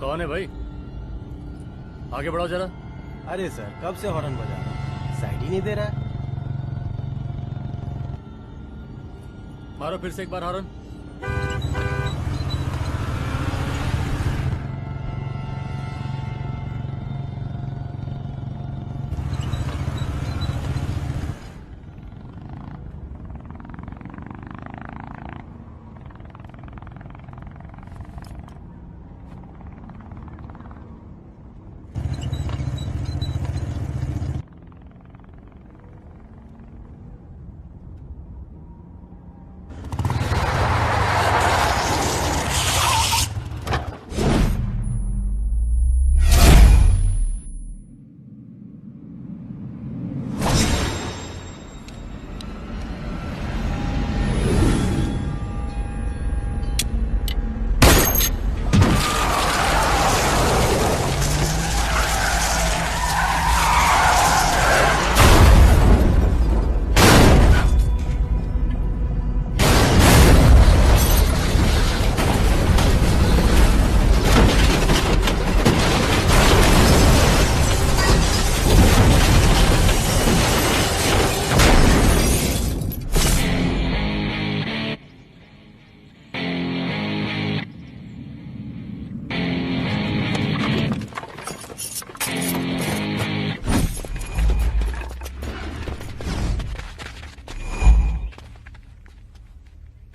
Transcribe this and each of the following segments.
कौन है भाई? आगे बढ़ाओ जरा। अरे सर, कब से हॉर्न बजा रहा हूँ, साइड ही नहीं दे रहा है। मारो फिर से एक बार हॉर्न।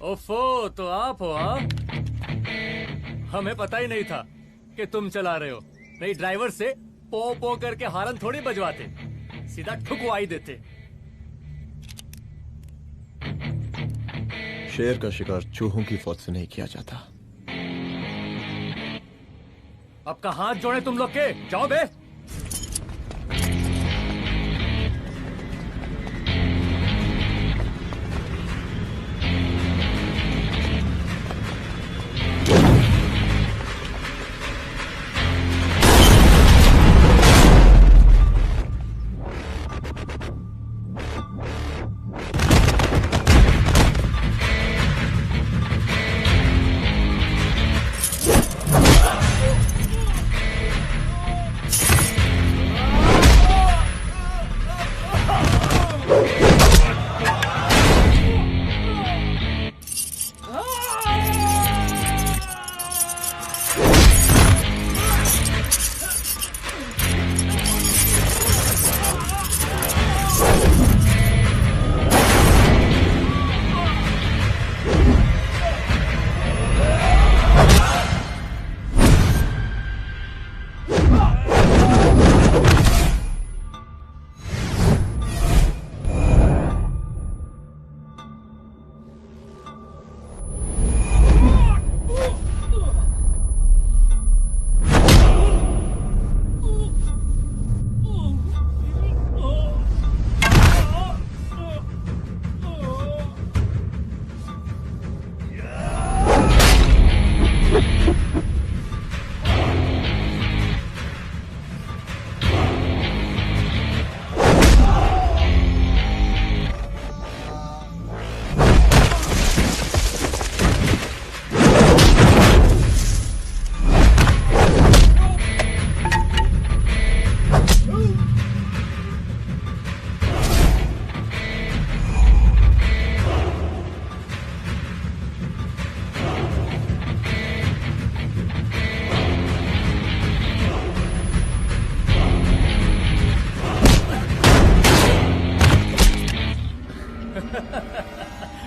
ओफो, तो आप हो? हाँ, हमें पता ही नहीं था कि तुम चला रहे हो। नहीं, ड्राइवर से पो पो करके हॉर्न थोड़ी बजवाते, सीधा ठुकवाई देते। शेर का शिकार चूहों की फौज से नहीं किया जाता। अब का हाथ जोड़े तुम लोग के, जाओ बे।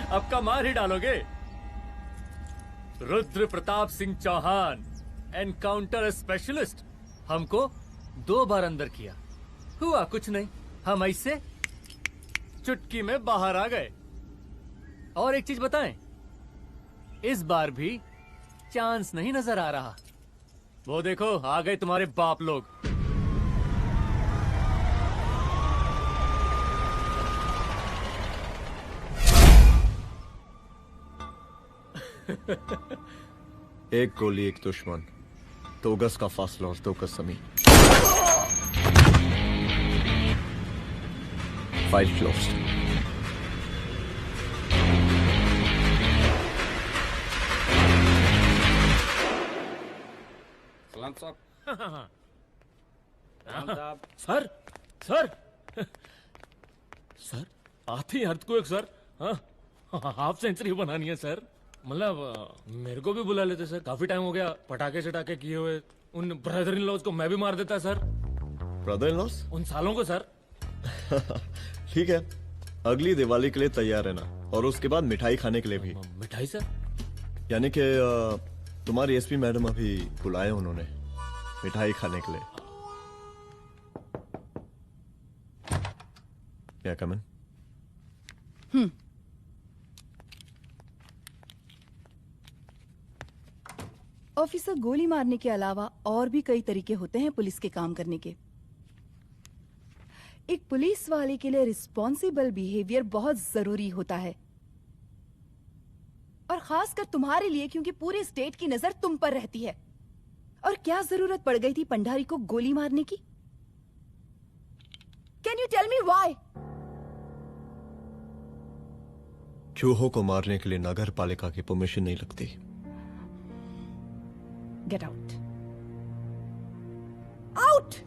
अब का मार ही डालोगे? रुद्र प्रताप सिंह चौहान, एनकाउंटर स्पेशलिस्ट, हमको 2 बार अंदर किया, हुआ कुछ नहीं। हम ऐसे चुटकी में बाहर आ गए। और एक चीज बताएं, इस बार भी चांस नहीं नजर आ रहा। वो देखो, आ गए तुम्हारे बाप लोग। एक गोली एक दुश्मन, 2 गज का फासला और 2 गज जमीन। File closed. सलाम साहब। राम साहब। सर सर सर आती अर्थक्वेक सर। हाँ हाफ सेंचुरी बनानी है सर। मतलब मेरे को भी बुला लेते सर, काफी टाइम हो गया पटाखे चटाखे किए हुए। उन ब्रदर इन लॉज को मैं भी मार देता सर, ब्रदर इन लॉस? उन सालों को सर। ठीक है, अगली दिवाली के लिए तैयार रहना, और उसके बाद मिठाई खाने के लिए भी। मिठाई सर? यानी कि तुम्हारी एसपी मैडम अभी बुलाए उन्होंने मिठाई खाने के लिए। क्या कमन? ऑफिसर, गोली मारने के अलावा और भी कई तरीके होते हैं पुलिस के काम करने के। एक पुलिस वाले के लिए रिस्पॉन्सिबल बिहेवियर बहुत जरूरी होता है, और खासकर तुम्हारे लिए, क्योंकि पूरे स्टेट की नजर तुम पर रहती है। और क्या जरूरत पड़ गई थी पंडारी को गोली मारने की? Can you tell me why? चूहों को मारने के लिए नगर पालिका की परमिशन नहीं लगती। Get out. Out!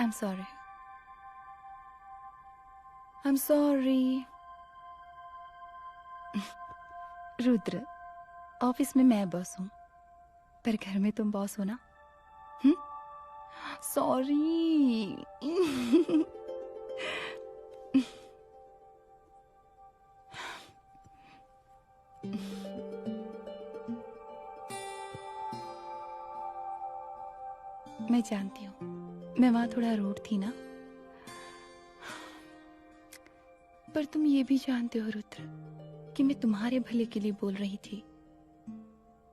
I'm sorry. I'm sorry. Rudra, office में मैं बॉस हूँ, पर घर में तुम बॉस हो ना? सॉरी। मैं जानती हूँ, मैं वहां थोड़ा रूड थी ना, पर तुम ये भी जानते हो रुद्र कि मैं तुम्हारे भले के लिए बोल रही थी।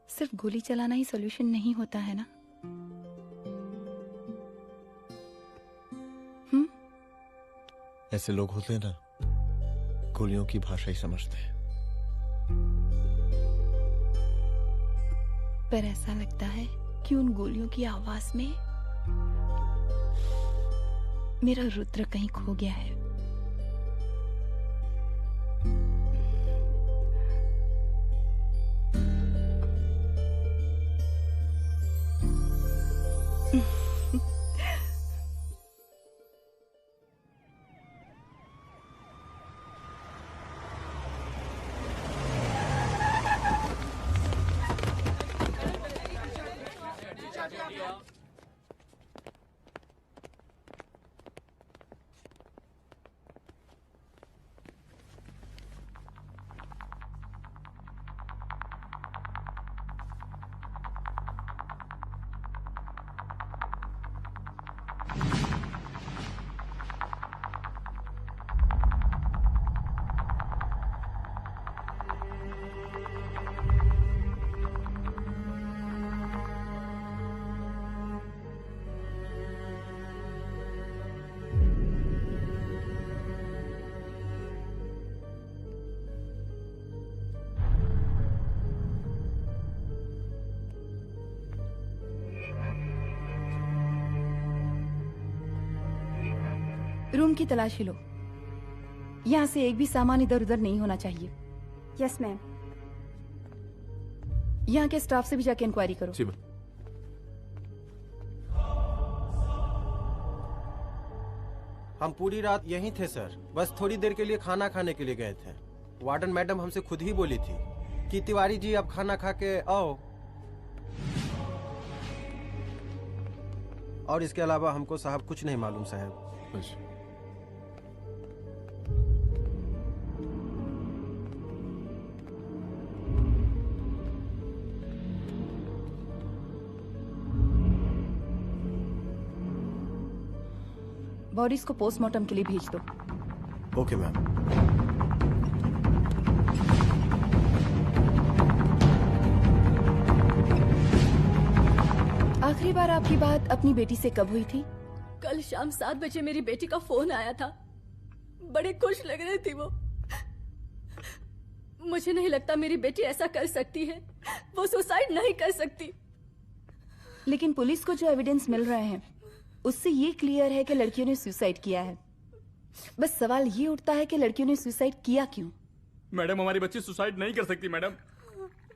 सिर्फ गोली चलाना ही सॉल्यूशन नहीं होता है ना। ऐसे लोग होते हैं ना, गोलियों की भाषा ही समझते हैं। पर ऐसा लगता है कि उन गोलियों की आवाज में मेरा रुद्र कहीं खो गया है। रूम की तलाशी लो। यहाँ से एक भी सामान इधर उधर नहीं होना चाहिए। Yes ma'am. यहाँ के स्टाफ से भी जाके इंक्वायरी करो। जी मैम। हम पूरी रात यहीं थे सर, बस थोड़ी देर के लिए खाना खाने के लिए गए थे। वार्डन मैडम हमसे खुद ही बोली थी कि तिवारी जी आप खाना खा के आओ, और इसके अलावा हमको साहब कुछ नहीं मालूम साहब। अच्छा। बॉडीज को पोस्टमार्टम के लिए भेज दो। Okay ma'am. आखिरी बार आपकी बात अपनी बेटी से कब हुई थी? कल शाम 7 बजे मेरी बेटी का फोन आया था। बड़ी खुश लग रही थी वो। मुझे नहीं लगता मेरी बेटी ऐसा कर सकती है। वो सुसाइड नहीं कर सकती। लेकिन पुलिस को जो एविडेंस मिल रहे हैं उससे ये क्लियर है कि लड़कियों ने सुसाइड किया है। बस सवाल ये उठता है कि लड़कियों ने सुसाइड किया क्यों? मैडम हमारी बच्ची सुसाइड नहीं कर सकती मैडम,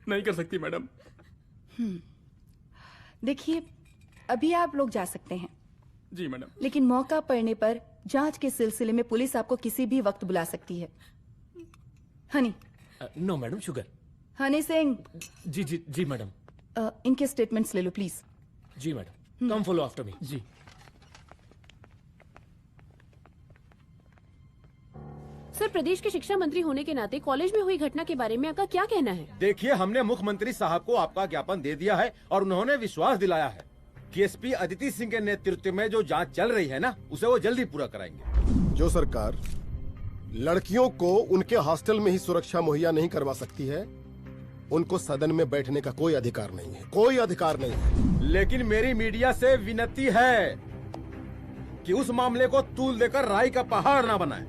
नहीं कर सकती मैडम। देखिए, अभी आप लोग जा सकते हैं। जी मैडम। लेकिन मौका पड़ने पर जांच के सिलसिले में पुलिस आपको किसी भी वक्त बुला सकती है। Honey. No madam, sugar. Honey Singh. जी जी जी मैडम। इनके स्टेटमेंट्स ले लो प्लीज। जी madam, come follow after me. जी। सर, प्रदेश के शिक्षा मंत्री होने के नाते कॉलेज में हुई घटना के बारे में आपका क्या कहना है? देखिए, हमने मुख्यमंत्री साहब को आपका ज्ञापन दे दिया है और उन्होंने विश्वास दिलाया है कि एसपी अदिति सिंह के नेतृत्व में जो जांच चल रही है ना, उसे वो जल्दी पूरा कराएंगे। जो सरकार लड़कियों को उनके हॉस्टल में ही सुरक्षा मुहैया नहीं करवा सकती है, उनको सदन में बैठने का कोई अधिकार नहीं है, कोई अधिकार नहीं है। लेकिन मेरी मीडिया से विनती है कि उस मामले को तूल देकर राई का पहाड़ ना बनाए।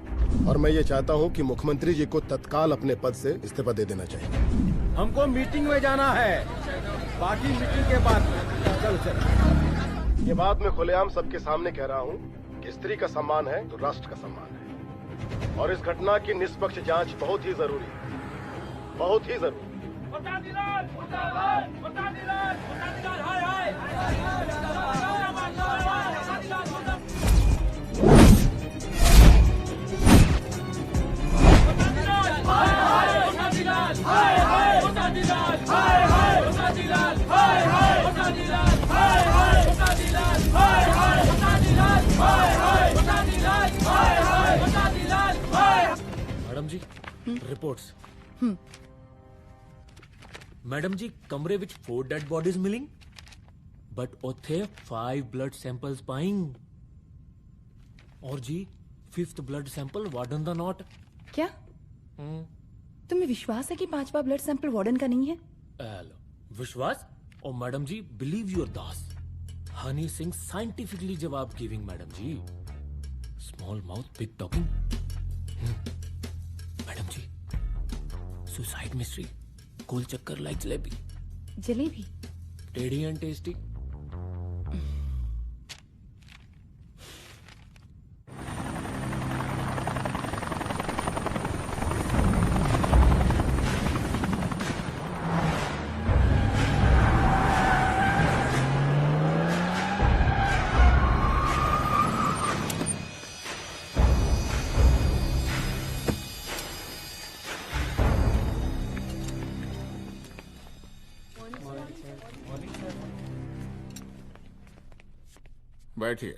और मैं ये चाहता हूँ कि मुख्यमंत्री जी को तत्काल अपने पद से इस्तीफा दे देना चाहिए। हमको मीटिंग में जाना है, बाकी मीटिंग के बाद। चल चल। ये बात मैं खुलेआम सबके सामने कह रहा हूँ कि स्त्री का सम्मान है तो राष्ट्र का सम्मान है, और इस घटना की निष्पक्ष जांच बहुत ही जरूरी है, बहुत ही जरूरी। मैडम जी, रिपोर्ट्स। मैडम जी, कमरे विच 4 डेड बॉडीज मिलिंग, बट उथे 5 ब्लड सैंपल्स पाइंग। और जी 5th ब्लड सैंपल वार्डन दा नॉट। क्या तुम्हें विश्वास है कि 5वां ब्लड सैंपल वार्डन का नहीं है? विश्वास? और मैडम जी, बिलीव योर दास, हनी सिंह साइंटिफिकली जवाब गिविंग। मैडम जी, small mouth big talking. Madam जी, सुसाइड मिस्ट्री, गोल चक्कर लाइक जलेबी। जलेबी टेढ़ी एंड टेस्टी। बैठिए।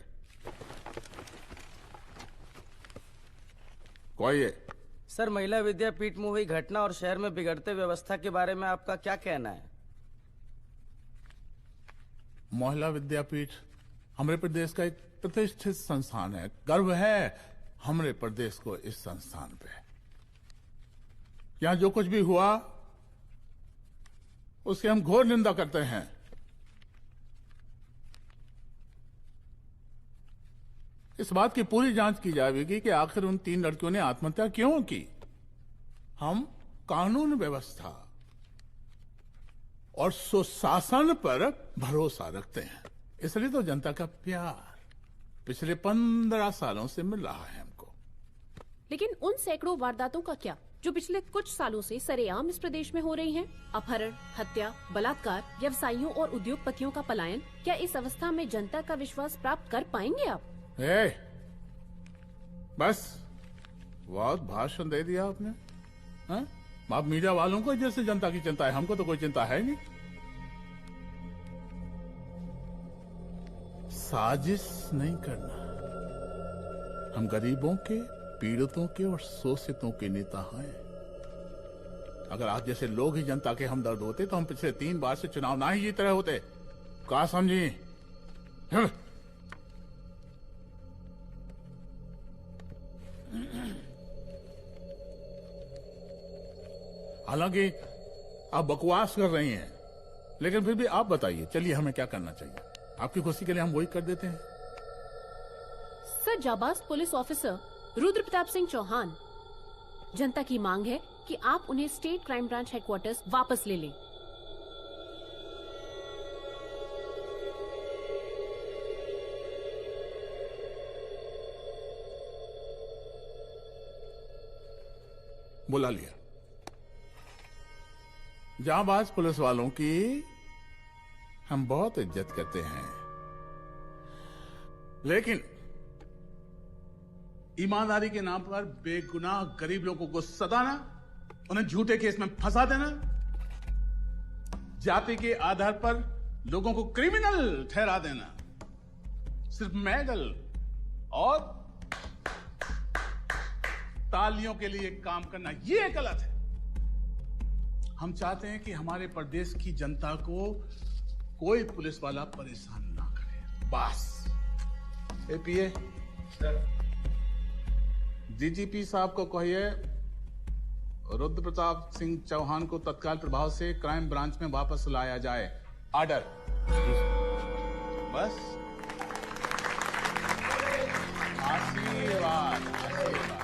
कोई है? सर, महिला विद्यापीठ में हुई घटना और शहर में बिगड़ते व्यवस्था के बारे में आपका क्या कहना है? महिला विद्यापीठ हमारे प्रदेश का एक प्रतिष्ठित संस्थान है। गर्व है हमारे प्रदेश को इस संस्थान पे। यहाँ जो कुछ भी हुआ उसकी हम घोर निंदा करते हैं। इस बात की पूरी जांच की जाएगी कि आखिर उन 3 लड़कियों ने आत्महत्या क्यों की। हम कानून व्यवस्था और सुशासन पर भरोसा रखते हैं, इसलिए तो जनता का प्यार। पिछले 15 सालों से मिल रहा है हमको। लेकिन उन सैकड़ों वारदातों का क्या जो पिछले कुछ सालों से सरेआम इस प्रदेश में हो रही हैं? अपहरण, हत्या, बलात्कार, व्यवसायियों और उद्योगपतियों का पलायन। क्या इस अवस्था में जनता का विश्वास प्राप्त कर पाएंगे आप? बस बहुत भाषण दे दिया आपने। हाँ? आप मीडिया वालों को जैसे जनता की चिंता है, हमको तो कोई चिंता है नहीं। साजिश नहीं करना। हम गरीबों के, पीड़ितों के और शोषितों के नेता हैं। अगर आप जैसे लोग ही जनता के हमदर्द होते तो हम पिछले 3 बार से चुनाव ना ही जीत रहे होते। क्या समझी? हालांकि आप बकवास कर रही हैं, लेकिन फिर भी आप बताइए, चलिए हमें क्या करना चाहिए? आपकी खुशी के लिए हम वही कर देते हैं। सर, जाबाज पुलिस ऑफिसर रुद्र प्रताप सिंह चौहान, जनता की मांग है कि आप उन्हें स्टेट क्राइम ब्रांच हेडक्वार्टर्स वापस ले लें। बुला लिया। जाबाज पुलिस वालों की हम बहुत इज्जत करते हैं, लेकिन ईमानदारी के नाम पर बेगुनाह गरीब लोगों को सताना, उन्हें झूठे केस में फंसा देना, जाति के आधार पर लोगों को क्रिमिनल ठहरा देना, सिर्फ मैडल और तालियों के लिए काम करना, ये गलत है। हम चाहते हैं कि हमारे प्रदेश की जनता को कोई पुलिस वाला परेशान ना करे, बस। एपीए डीजीपी साहब को कहिए रुद्र प्रताप सिंह चौहान को तत्काल प्रभाव से क्राइम ब्रांच में वापस लाया जाए। ऑर्डर। बस। आशीर्वाद, आशीर्वाद।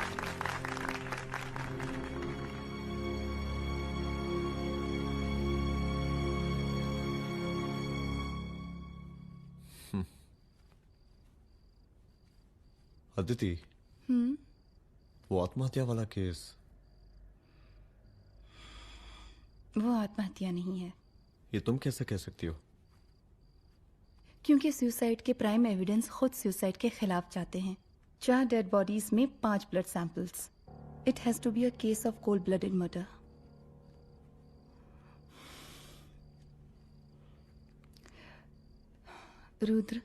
अदिति, वो आत्महत्या वाला केस, वो आत्महत्या नहीं है। ये तुम कैसे कह सकती हो? क्योंकि सुसाइड के प्राइम एविडेंस खुद सुसाइड के खिलाफ जाते हैं। 4 डेड बॉडीज में 5 blood samples. It has to be a case of cold blooded murder. Rudra,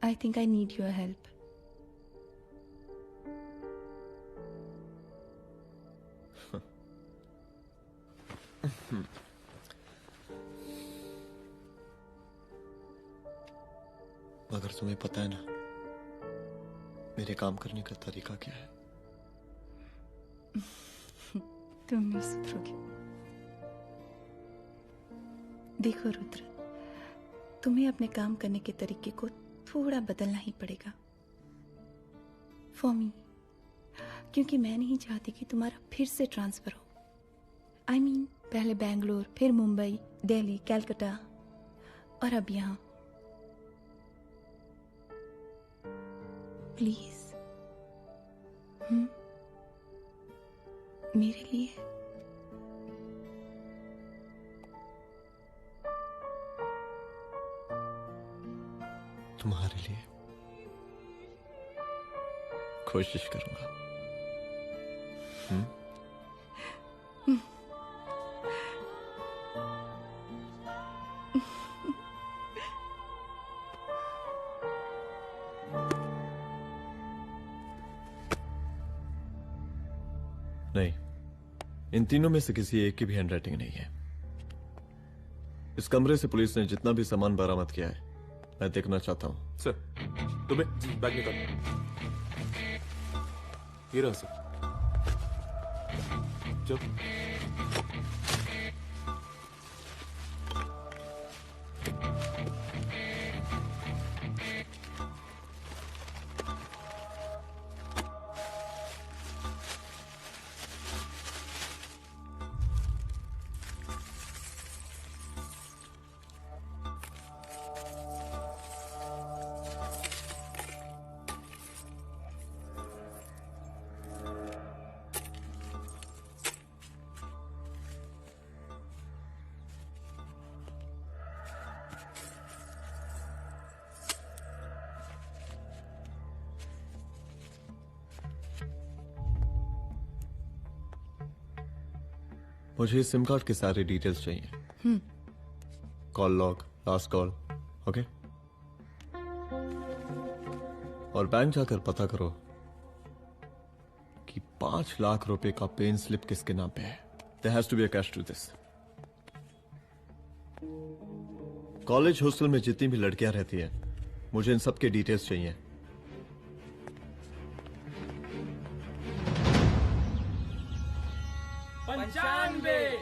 I think I need your help. मगर तुम्हें पता है ना मेरे काम करने का तरीका क्या है? तुम नहीं सुधरोगे। देखो रुद्र, तुम्हें अपने काम करने के तरीके को थोड़ा बदलना ही पड़ेगा फॉर मी, क्योंकि मैं नहीं चाहती कि तुम्हारा फिर से ट्रांसफर हो। I mean, पहले बेंगलोर, फिर मुंबई, दिल्ली, कलकत्ता और अब यहां। प्लीज मेरे लिए। तुम्हारे लिए कोशिश करूंगा। नहीं, इन तीनों में से किसी एक की भी हैंडराइटिंग नहीं है। इस कमरे से पुलिस ने जितना भी सामान बरामद किया है मैं देखना चाहता हूं। सर, तुम्हें बैग निकाल। ये रहा सर। जब मुझे सिम कार्ड के सारे डिटेल्स चाहिए। Call log, last call, okay. और बैंक जाकर पता करो कि 5 लाख रुपए का पेन स्लिप किसके नाम पे है। There has to be a cash to this. College hostel में जितनी भी लड़कियां रहती हैं, मुझे इन सब के डिटेल्स चाहिए। पंचानवे,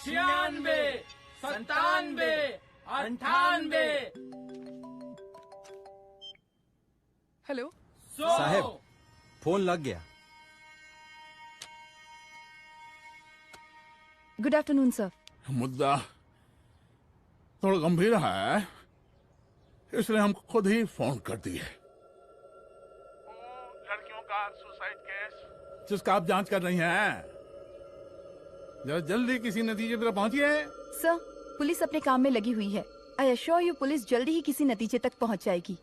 96, 97, 98। हेलो साहब, फोन लग गया। Good afternoon sir. मुद्दा थोड़ा गंभीर है, इसलिए हम खुद ही फोन कर दिए। लड़कियों का सुसाइड केस जिसका आप जांच कर रही हैं, जरा जल्दी किसी नतीजे पर पहुंचिए। सर, पुलिस अपने काम में लगी हुई है। आई अश्योर यू पुलिस जल्दी ही किसी नतीजे तक पहुंच जाएगी।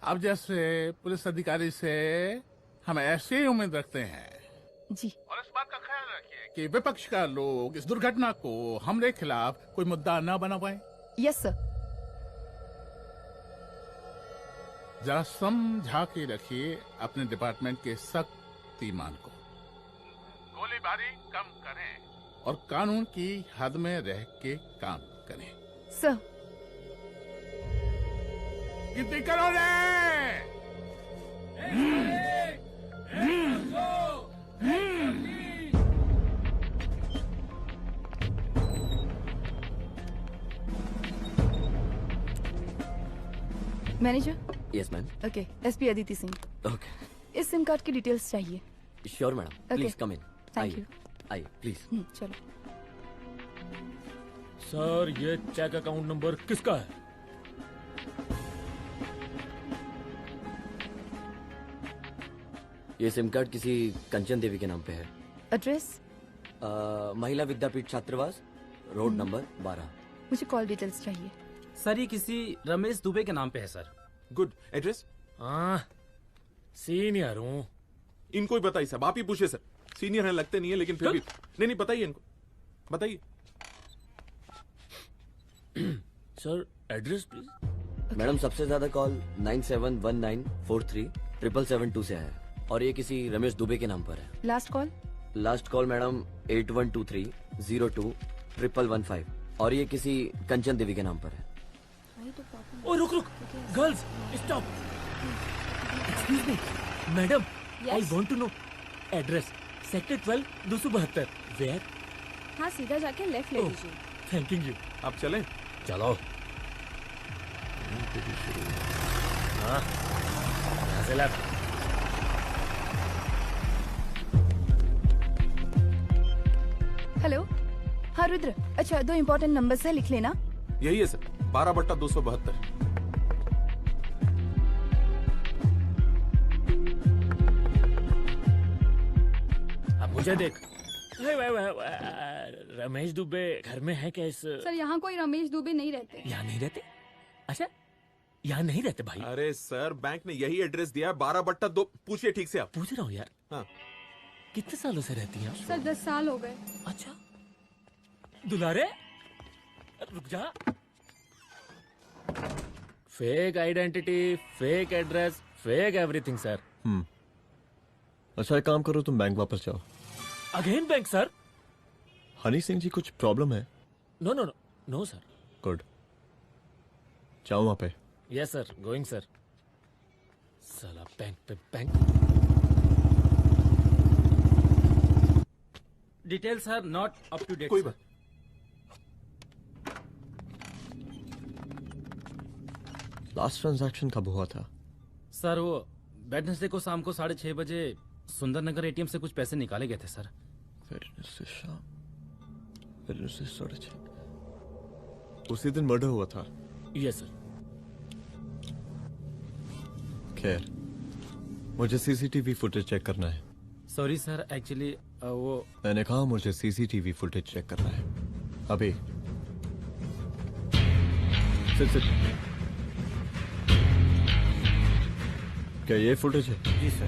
अब जैसे पुलिस अधिकारी से हम ऐसे ही उम्मीद रखते हैं जी। और इस बात का ख्याल रखिए कि विपक्ष का लोग इस दुर्घटना को हमरे खिलाफ कोई मुद्दा न बना पाए। Yes sir. जरा समझा के रखिए अपने डिपार्टमेंट के शक्तिमान को। गोलीबारी कम करें और कानून की हद में रह के काम करें। सर। कितनी करोगे? Manager. Yes ma'am. Okay, SP Aditi Singh. Okay. इस सिम कार्ड की डिटेल्स चाहिए। Sure madam, please come in. Thank you. आइए प्लीज। चलो। सर, ये चेक अकाउंट नंबर किसका है? ये सिम कार्ड किसी कंचन देवी के नाम पे है। एड्रेस? महिला विद्यापीठ छात्रावास, रोड नंबर 12। मुझे कॉल डिटेल्स चाहिए। सर, ये किसी रमेश दुबे के नाम पे है सर। गुड। एड्रेस? हाँ, सीनियर हूँ। इनको ही बताइए साहब, आप ही पूछे सर। सीनियर हैं लगते नहीं है, लेकिन फिर भी नहीं बताइए इनको, बताइए। Sir, address please. मैडम, सबसे ज्यादा कॉल 9719437772 से है और ये किसी रमेश दुबे के नाम पर है। Last call? Last call madam 8123021115 और ये किसी कंचन देवी के नाम पर है। ओ रुक, girls stop. Excuse me madam, I want to know address. Sector 12 272। Where? हाँ, सीधा जाके लेफ्ट ले लीजिए। Thank you. आप चलें? चलो। हाँ, यहाँ से लेफ्ट। हेलो। हाँ रुद्र, अच्छा 2 इम्पोर्टेंट नंबर्स है, लिख लेना। यही है सर, 12/272। अब मुझे देख। रमेश दुबे घर में है क्या? इस सर, यहाँ कोई रमेश दुबे नहीं रहते। यहाँ नहीं रहते? अच्छा, यहाँ नहीं रहते भाई। अरे सर, बैंक ने यही एड्रेस दिया है, 12/2। पूछिए ठीक से आप। पूछ रहा हूँ यार। हाँ। कितने सालों से रहती हैं आप? सर 10 साल हो गए। अच्छा। दुलारे रुक जा। Fake identity, fake address, fake everything sir. अच्छा एक काम करो, तुम बैंक वापस जाओ। Again bank sir? Honey Singh ji कुछ प्रॉब्लम है? No no no no sir. Good, जाओ वहां पे। Yes sir, going sir. साला बैंक पे bank. Detail sir not up to date. कोई बात। लास्ट ट्रांजैक्शन कब हुआ था? सर वो वेडनेसडे को शाम को 6:30 बजे सुंदरनगर एटीएम से कुछ पैसे निकाले गए थे सर। वेडनेसडे शाम, वेडनेसडे 6:30। उसी दिन मर्डर हुआ था? Yes sir. खैर, मुझे सीसीटीवी फुटेज चेक करना है। सॉरी सर, एक्चुअली वो मैंने कहा मुझे सीसीटीवी फुटेज चेक करना है अभी। सिट। क्या ये फुटेज है? जी सर।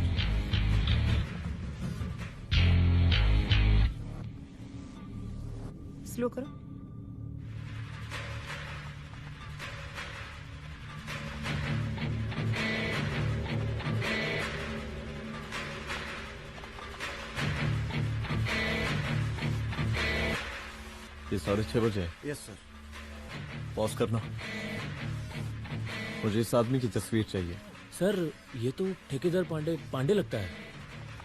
स्लो करो। ये 6:30 बजे। Yes sir. पॉज करना। मुझे इस आदमी की तस्वीर चाहिए। सर ये तो ठेकेदार पांडे लगता है।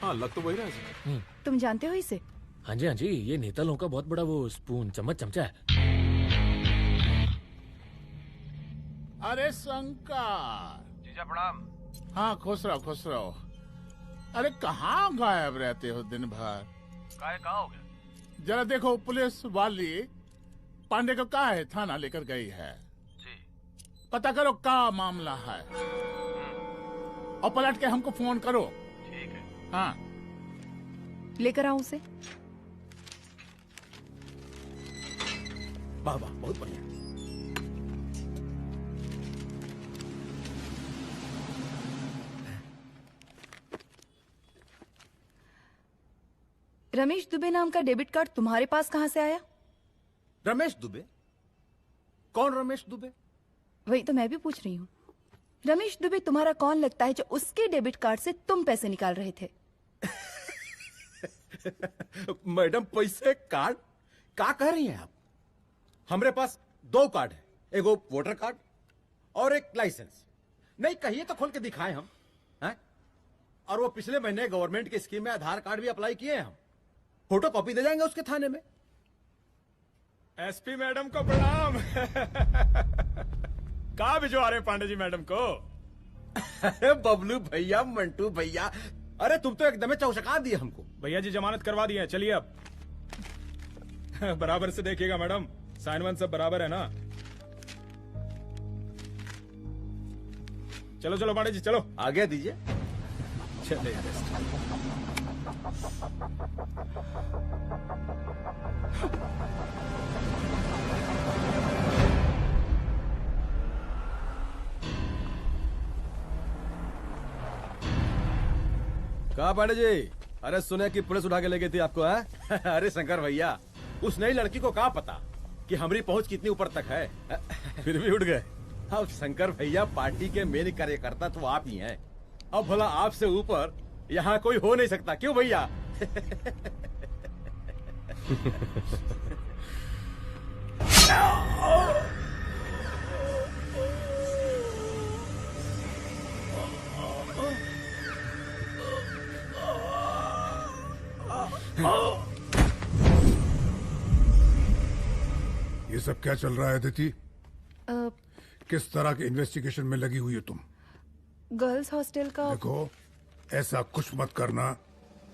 हाँ लग तो वही रहा है सर। तुम जानते हो इसे? हाँ जी, ये नेता लोगों का बहुत बड़ा वो स्पून चमचा है। अरे शंकर। जीजा प्रणाम। हाँ खुश रहो। अरे कहाँ गायब रहते हो दिन भर? कहाँ हो गया? जरा देखो पुलिस वाली पांडे को कहा है थाना लेकर गई है। जी। पता करो क्या मामला है और पलट के हमको फोन करो। ठीक है। हाँ लेकर आऊं उसे? वाह वाह बहुत बढ़िया। रमेश दुबे नाम का डेबिट कार्ड तुम्हारे पास कहां से आया? रमेश दुबे? कौन रमेश दुबे? वही तो मैं भी पूछ रही हूँ। रमेश दुबे तुम्हारा कौन लगता है जो उसके डेबिट कार्ड से तुम पैसे निकाल रहे थे? मैडम पैसे कार्ड क्या कह रही हैं आप? हमारे पास 2 कार्ड है, एक वो वोटर कार्ड और एक लाइसेंस। नहीं कहिए तो खोल के दिखाएं हम हैं? और वो पिछले महीने गवर्नमेंट की स्कीम में आधार कार्ड भी अप्लाई किए हैं हम। फोटो कॉपी दे जाएंगे उसके थाने में। एसपी मैडम को प्रणाम। कहाँ भिजवा रहे पांडे जी मैडम को? अरे बबलू भैया, मंटू भैया, अरे तुम तो एकदम चौचका दिए हमको। भैया जी जमानत करवा दिए हैं, चलिए अब। बराबर से देखिएगा मैडम, साइन वन सब बराबर है ना? चलो पांडे जी चलो आगे दीजिए। चले कहा पांडे जी? अरे सुने कि पुलिस उठा के ले गई थी आपको है? अरे शंकर भैया, उस नई लड़की को क्या पता कि हमारी पहुंच कितनी ऊपर तक है। फिर भी उठ गए। अब शंकर भैया पार्टी के मेन कार्यकर्ता तो आप ही हैं। अब भला आपसे ऊपर यहाँ कोई हो नहीं सकता, क्यों भैया? ये सब क्या चल रहा है अदिति? किस तरह के इन्वेस्टिगेशन में लगी हुई है तुम? गर्ल्स हॉस्टल का। देखो, ऐसा कुछ मत करना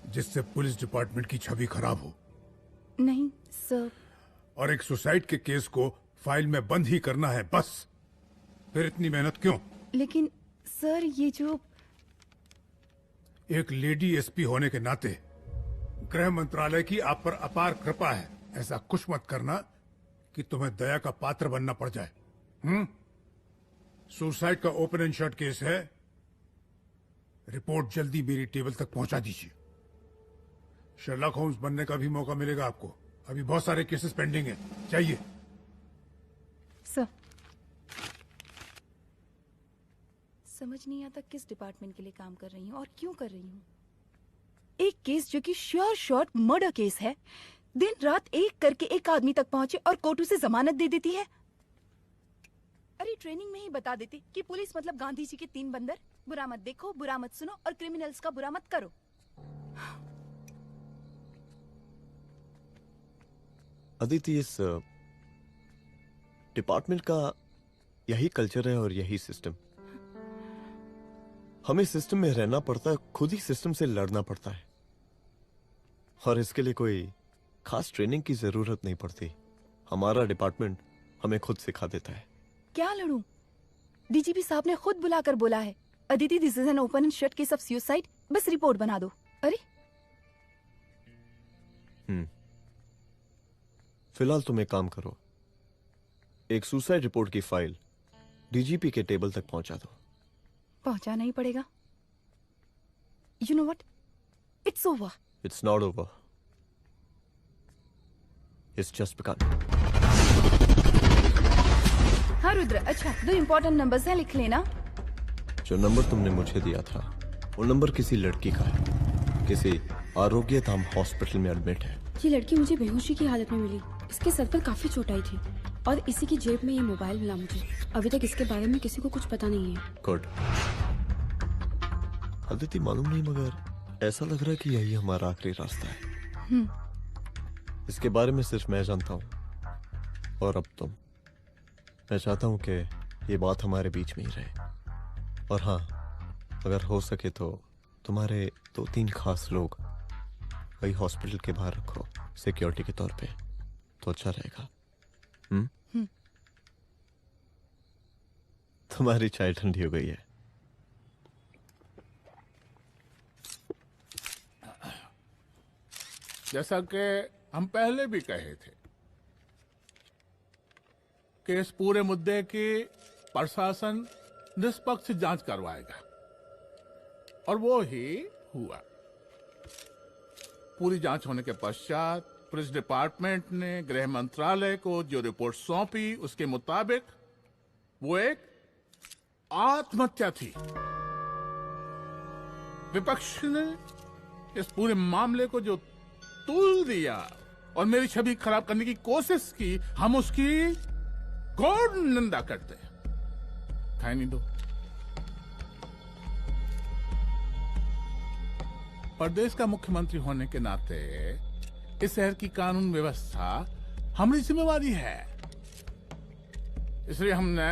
जिससे पुलिस डिपार्टमेंट की छवि खराब हो। नहीं सर। और एक सुसाइड के केस को फाइल में बंद ही करना है बस। फिर इतनी मेहनत क्यों? लेकिन सर ये जो एक लेडी एसपी होने के नाते गृह मंत्रालय की आप पर अपार कृपा है। ऐसा कुछ मत करना कि तुम्हें दया का पात्र बनना पड़ जाए। सुसाइड का ओपन एंड शट केस है। रिपोर्ट जल्दी मेरी टेबल तक पहुंचा दीजिए। शर्लॉक होम्स बनने का भी मौका मिलेगा आपको। अभी बहुत सारे केसेस पेंडिंग हैं। चाहिए सर। समझ नहीं आता किस डिपार्टमेंट के लिए काम कर रही हूँ और क्यों कर रही हूँ। एक केस जो कि श्योर शॉट मर्डर केस है, दिन रात एक करके एक आदमी तक पहुंचे और कोर्ट उसे जमानत दे देती है। अरे ट्रेनिंग में ही बता देती कि पुलिस मतलब गांधी जी के 3 बंदर, बुरा मत देखो, बुरा मत सुनो और क्रिमिनल्स का बुरा मत करो। अदिति, इस डिपार्टमेंट का यही कल्चर है और यही सिस्टम। हमें सिस्टम में रहना पड़ता है, खुद ही सिस्टम से लड़ना पड़ता है, और इसके लिए कोई खास ट्रेनिंग की जरूरत नहीं पड़ती। हमारा डिपार्टमेंट हमें खुद सिखा देता है। क्या लड़ूं? डीजीपी साहब ने खुद बुलाकर बोला है, Aditi this is an open and shut case of suicide, बस रिपोर्ट बना दो। अरे फिलहाल तुम एक काम करो, एक सुसाइड रिपोर्ट की फाइल डीजीपी के टेबल तक पहुंचा दो। पहुंचाना ही पड़ेगा। You know what, it's over. It's not over. It's just begun. हाँ रुद्र, अच्छा 2 इम्पोर्टेंट नंबर्स हैं, लिख लेना। जो नंबर तुमने मुझे दिया था वो नंबर किसी लड़की का है, किसी आरोग्य धाम हॉस्पिटल में एडमिट है। ये लड़की मुझे बेहोशी की हालत में मिली। इसके सर पर काफी चोट आई थी और इसी की जेब में ये मोबाइल मिला मुझे। अभी तक इसके बारे में किसी को कुछ पता नहीं है। गुड। अदिति मालूम नहीं, मगर ऐसा लग रहा है कि यही हमारा आखिरी रास्ता है। इसके बारे में सिर्फ मैं जानता हूँ और अब तुम। मैं चाहता हूँ कि ये बात हमारे बीच में ही रहे। और हाँ, अगर हो सके तो तुम्हारे 2-3 खास लोग वही हॉस्पिटल के बाहर रखो सिक्योरिटी के तौर पे, तो अच्छा रहेगा। तुम्हारी चाय ठंडी हो गई है। जैसा कि हम पहले भी कहे थे कि इस पूरे मुद्दे की प्रशासन निष्पक्ष जांच करवाएगा, और वो ही हुआ। पूरी जांच होने के पश्चात पुलिस डिपार्टमेंट ने गृह मंत्रालय को जो रिपोर्ट सौंपी उसके मुताबिक वो एक आत्महत्या थी। विपक्ष ने इस पूरे मामले को जो तूल दिया और मेरी छवि खराब करने की कोशिश की, हम उसकी घोर निंदा करते हैं। खाए नहीं दो। प्रदेश का मुख्यमंत्री होने के नाते इस शहर की कानून व्यवस्था हमारी जिम्मेवारी है। इसलिए हमने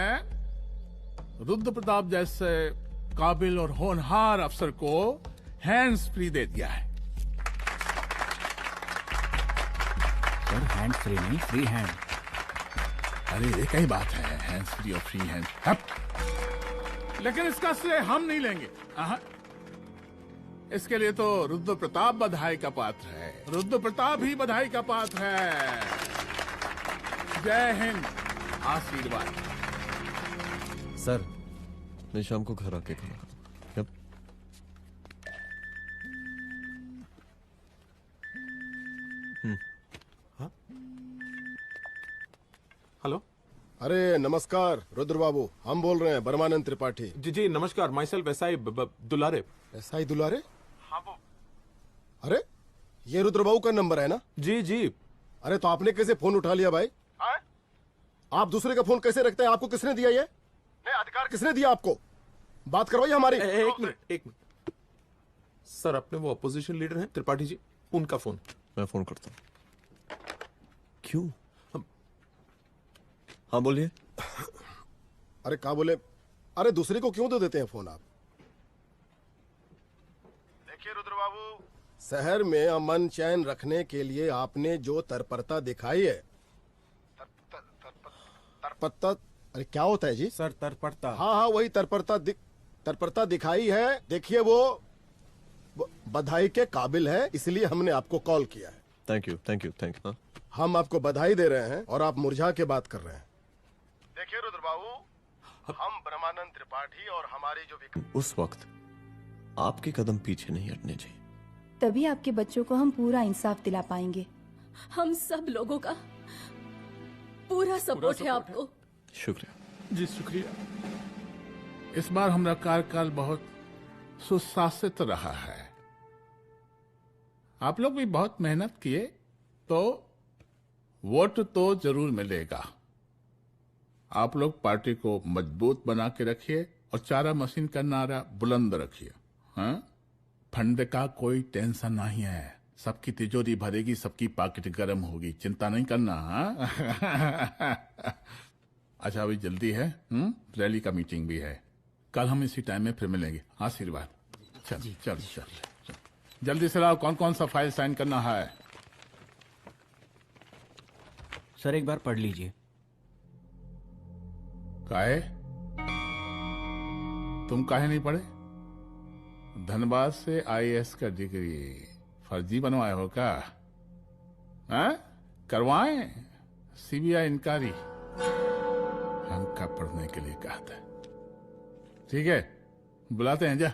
रुद्र प्रताप जैसे काबिल और होनहार अफसर को हैंड्स फ्री दे दिया है। सर हैंड फ्री नहीं, फ्री हैंड। अरे एक ही बात है, हैंड्स फ्री और फ्री हैंड। लेकिन इसका श्रेय हम नहीं लेंगे। इसके लिए तो रुद्र प्रताप बधाई का पात्र है। रुद्र प्रताप ही बधाई का पात्र है। जय हिंद। आशीर्वाद। सर, मैं शाम को घर आके खाना खाऊंगा। यप। हेलो। अरे नमस्कार रुद्र बाबू, हम बोल रहे हैं परमानंद त्रिपाठी। जी जी नमस्कार। My self SI Dulare. SI दुलारे? हाँ वो। अरे ये रुद्र बाबू का नंबर है ना? जी जी। अरे तो आपने कैसे फोन उठा लिया भाई? आप दूसरे का फोन कैसे रखते हैं? आपको किसने दिया ये? नहीं, अधिकार किसने दिया आपको? बात करवाइए हमारी। एक मिनट। सर, अपने वो अपोजिशन लीडर हैं त्रिपाठी जी, उनका फोन। मैं फोन करता हूँ। क्यों? हाँ बोलिए। अरे कहा बोले? अरे दूसरे को क्यों दे देते हैं फोन आप? देखिए रुद्र बाबू, शहर में अमन चैन रखने के लिए आपने जो तत्परता दिखाई है, तत्परता, अरे क्या होता है जी? सर तत्परता। हाँ वही तत्परता दिखाई है। देखिए वो बधाई के काबिल है, इसलिए हमने आपको कॉल किया है। Thank you thank you thank you. हम आपको बधाई दे रहे हैं और आप मुरझा के बात कर रहे हैं। देखिए रुद्र बाबू, हम ब्रह्मानंद त्रिपाठी और हमारी जो उस वक्त आपके कदम पीछे नहीं हटने चाहिए। तभी आपके बच्चों को हम पूरा इंसाफ दिला पाएंगे। हम सब लोगों का पूरा सपोर्ट है आपको। शुक्रिया जी, शुक्रिया। इस बार हमारा कार्यकाल बहुत सुशासित रहा है। आप लोग भी बहुत मेहनत किए, तो वोट तो जरूर मिलेगा। आप लोग पार्टी को मजबूत बना के रखिए और चारा मशीन का नारा बुलंद रखिए। हाँ, फंड का कोई टेंशन नहीं है। सबकी तिजोरी भरेगी, सबकी पॉकेट गर्म होगी, चिंता नहीं करना। हाँ? अच्छा, अभी जल्दी है। रैली का मीटिंग भी है। कल हम इसी टाइम में फिर मिलेंगे। आशीर्वाद। चल चल चल, जल्दी से लाओ। कौन कौन सा फाइल साइन करना है? सर एक बार पढ़ लीजिए। काहे? तुम काहे नहीं पढ़े? धनबाद से आईएएस का डिग्री फर्जी बनवाए हो क्या? करवाएं सीबीआई इंक्वायरी। हमका पढ़ने के लिए कहा था। ठीक है, बुलाते हैं। जा।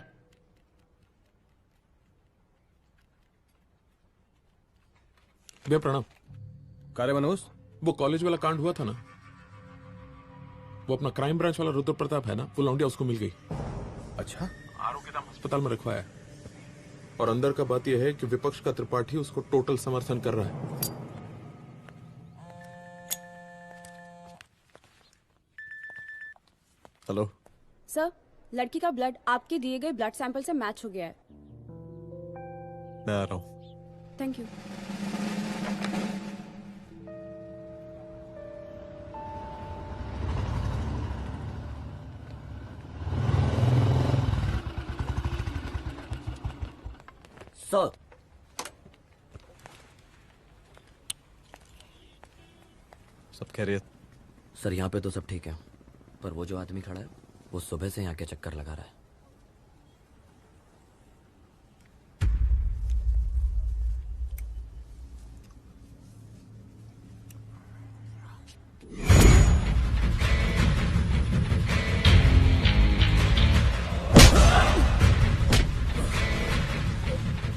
भैया प्रणाम। कार्य मनोज, वो कॉलेज वाला कांड हुआ था ना, वो अपना क्राइम ब्रांच वाला रुद्र प्रताप है ना, वो लौंडिया उसको मिल गई। अच्छा। आरोग्यधाम अस्पताल में रखवाया है। और अंदर का बात यह है कि विपक्ष का त्रिपाठी उसको टोटल समर्थन कर रहा है। हेलो सर, लड़की का ब्लड आपके दिए गए ब्लड सैंपल से मैच हो गया है। मैं आ रहा हूँ। Thank you. सर, सब खैरियत? सर यहाँ पे तो सब ठीक है, पर वो जो आदमी खड़ा है वो सुबह से यहाँ के चक्कर लगा रहा है।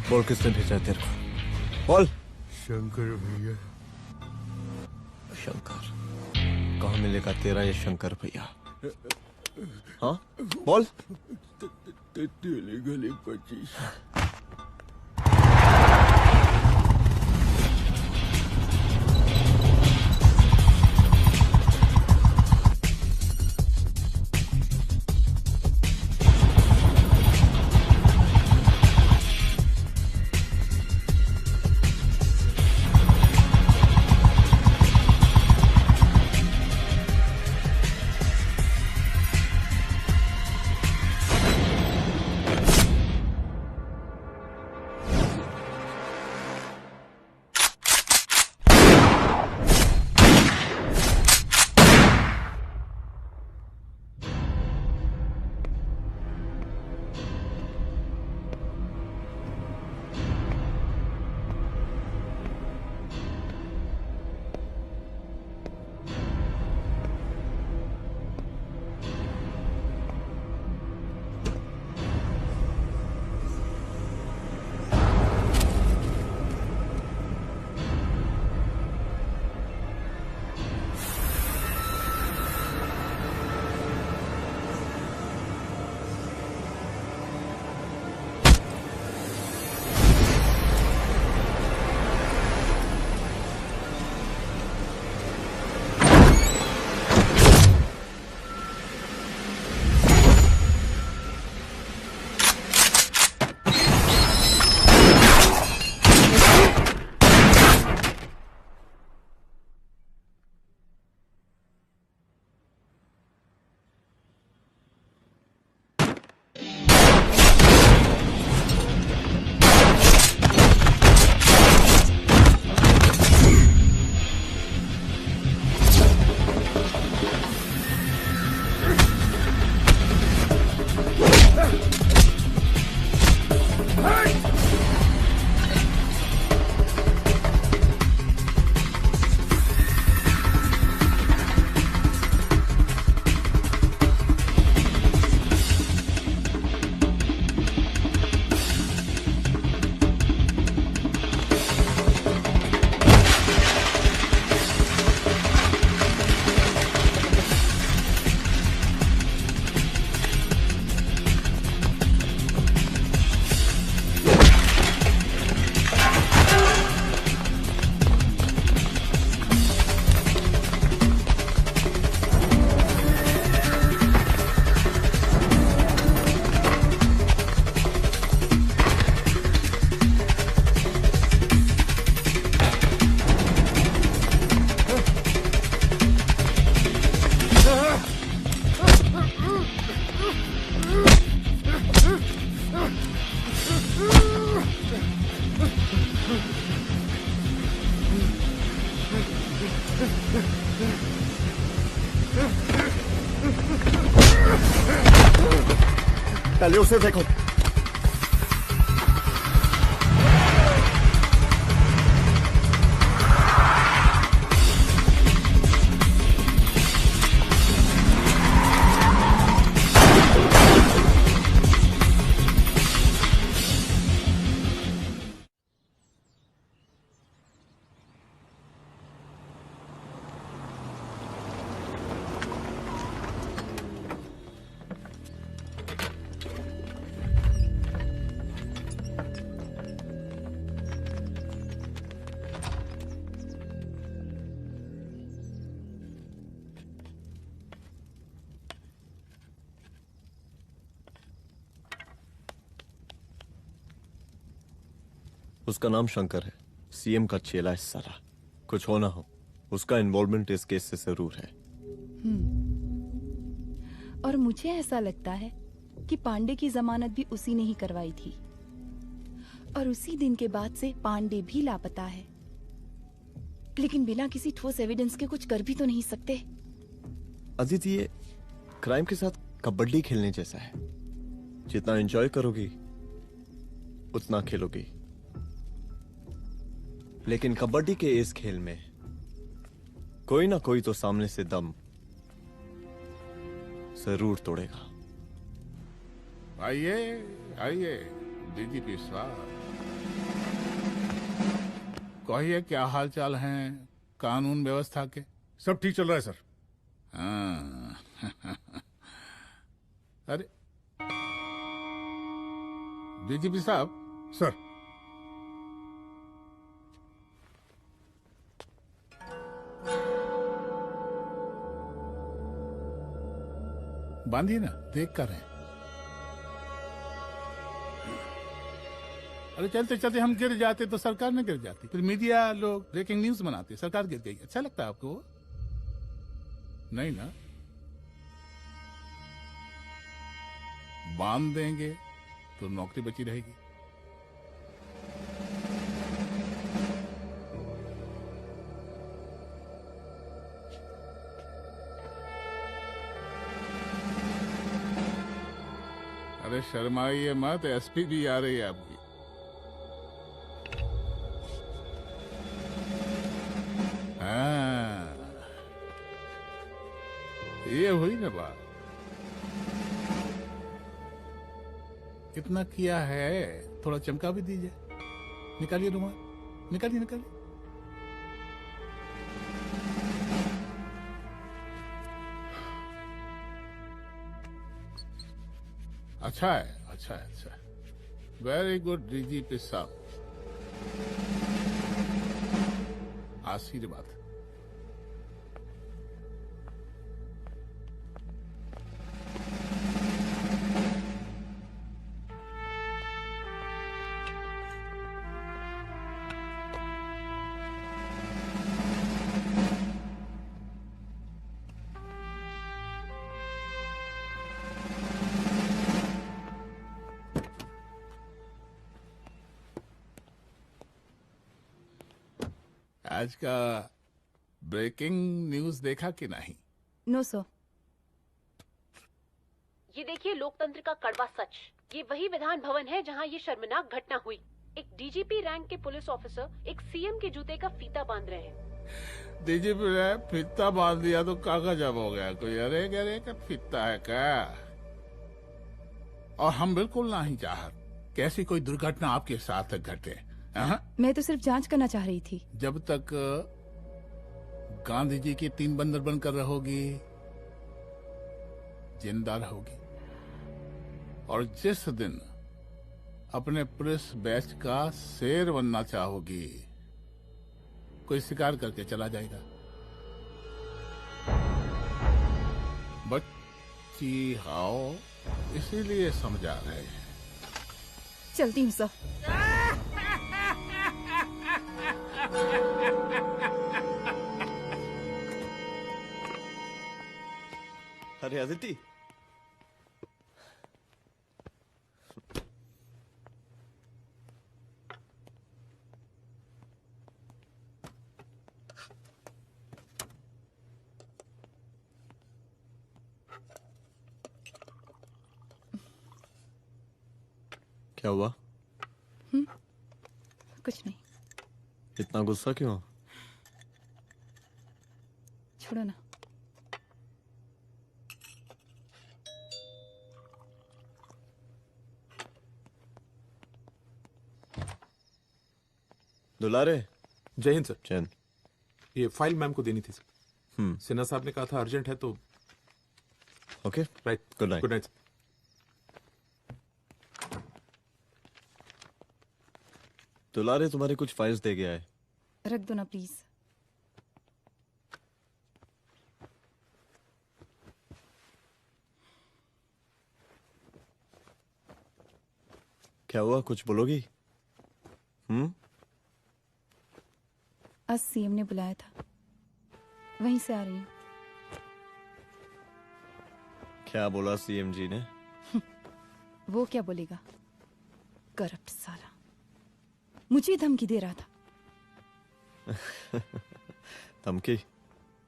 बोल किसने भेजा तेरे को? बोल। शंकर भैया। शंकर? कहाँ मिलेगा तेरा ये शंकर भैया? हाँ बोल। गली 25। पहले उसे देखो। उसका नाम शंकर है, सीएम का चेला है साला। कुछ हो ना हो, उसका इन्वॉल्वमेंट इस केस से जरूर है। और मुझे ऐसा लगता है कि पांडे की जमानत भी उसी ने ही करवाई थी, और उसी दिन के बाद से पांडे भी लापता है। लेकिन बिना किसी ठोस एविडेंस के कुछ कर भी तो नहीं सकते। अदिति, ये क्राइम के साथ कबड्डी खेलने जैसा है। जितना एंजॉय करोगी उतना खेलोगी, लेकिन कबड्डी के इस खेल में कोई ना कोई तो सामने से दम जरूर तोड़ेगा। आइए आइए डीजीपी साहब, कहिए क्या हाल चाल हैं कानून व्यवस्था के? सब ठीक चल रहा है सर। हाँ। अरे डीजीपी साहब। सर। बांधिए ना, देख कर हैं। अरे चलते चलते हम गिर जाते तो सरकार न गिर जाती, फिर मीडिया लोग ब्रेकिंग न्यूज बनाते, सरकार गिर गई। अच्छा लगता है आपको? नहीं ना? बांध देंगे तो नौकरी बची रहेगी। अरे शर्माइए मत, एसपी भी आ रही है आपकी। हाँ, ये हुई ना बात। कितना किया है, थोड़ा चमका भी दीजिए। निकालिए रुमाल, निकालिए निकालिए। अच्छा है, अच्छा है, अच्छा है। वेरी गुड डीजीपी साहब, आशीर्वाद। आज का ब्रेकिंग न्यूज देखा कि नहीं? No sir. ये देखिए लोकतंत्र का कड़वा सच। ये वही विधान भवन है जहां ये शर्मनाक घटना हुई। एक डीजीपी रैंक के पुलिस ऑफिसर एक सीएम के जूते का फीता बांध रहे हैं। डीजीपी ने फीता बांध दिया तो कागज अब हो गया कोई? अरे गरे का फीता है क्या? और हम बिल्कुल नहीं चाहते कि ऐसी कोई दुर्घटना आपके साथ घटे। मैं तो सिर्फ जांच करना चाह रही थी। जब तक गांधी जी की 3 बंदर बनकर रहोगी, जिंदा रहोगी। और जिस दिन अपने पुलिस बैच का शेर बनना चाहोगी, कोई शिकार करके चला जाएगा। बच्ची हाओ, इसीलिए समझा रहे हैं। चलती हूँ सर। अरे अदिति, क्या हुआ? कुछ नहीं। इतना गुस्सा क्यों? छोड़ो ना। दुलारे। जय हिंद सर। जय हिंद। ये फाइल मैम को देनी थी सर। सिन्हा साहब ने कहा था अर्जेंट है तो। Okay, right. Good night. Good night. दुलारे तुम्हारे कुछ फाइल्स दे गया है, रख दो ना प्लीज। क्या हुआ, कुछ बोलोगी? आज सीएम ने बुलाया था, वहीं से आ रही हूँ। क्या बोला सीएम जी ने? वो क्या बोलेगा, करप्ट साला, मुझे धमकी दे रहा था। धमकी?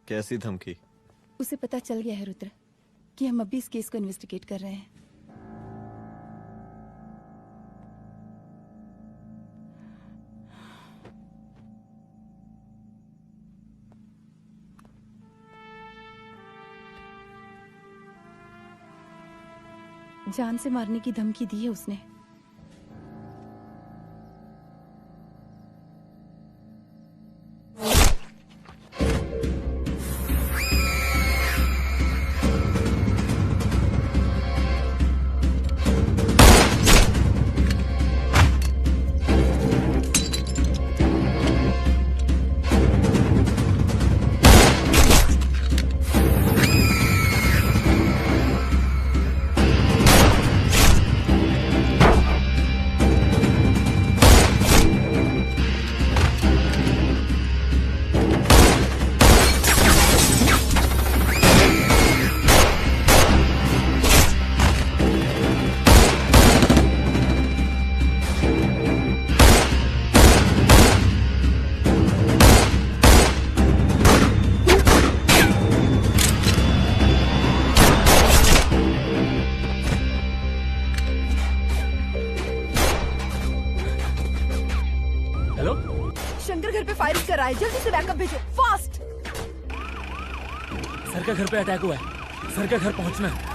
कैसी धमकी? उसे पता चल गया है रुद्र कि हम अभी इस केस को इन्वेस्टिगेट कर रहे हैं। जान से मारने की धमकी दी है उसने। शंकर घर पे फायरिंग कर रहा है, जल्दी से बैकअप भेजो, फास्ट। सर का घर पे अटैक हुआ है, सर का घर पहुंचना है।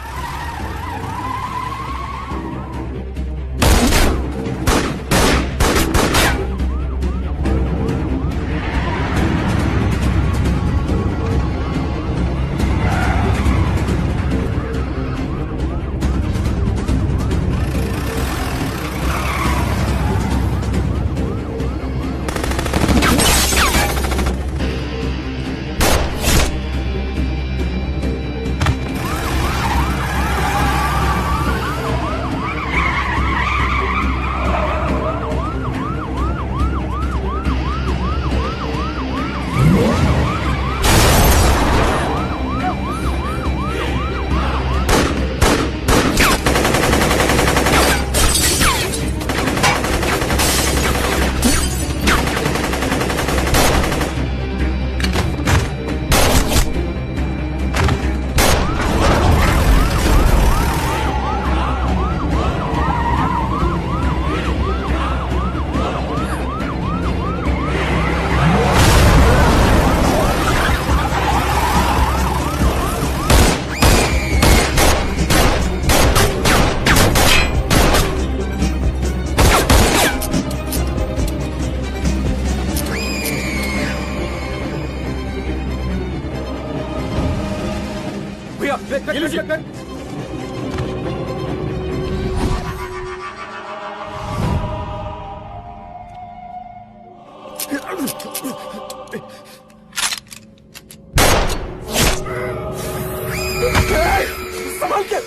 संभाल के।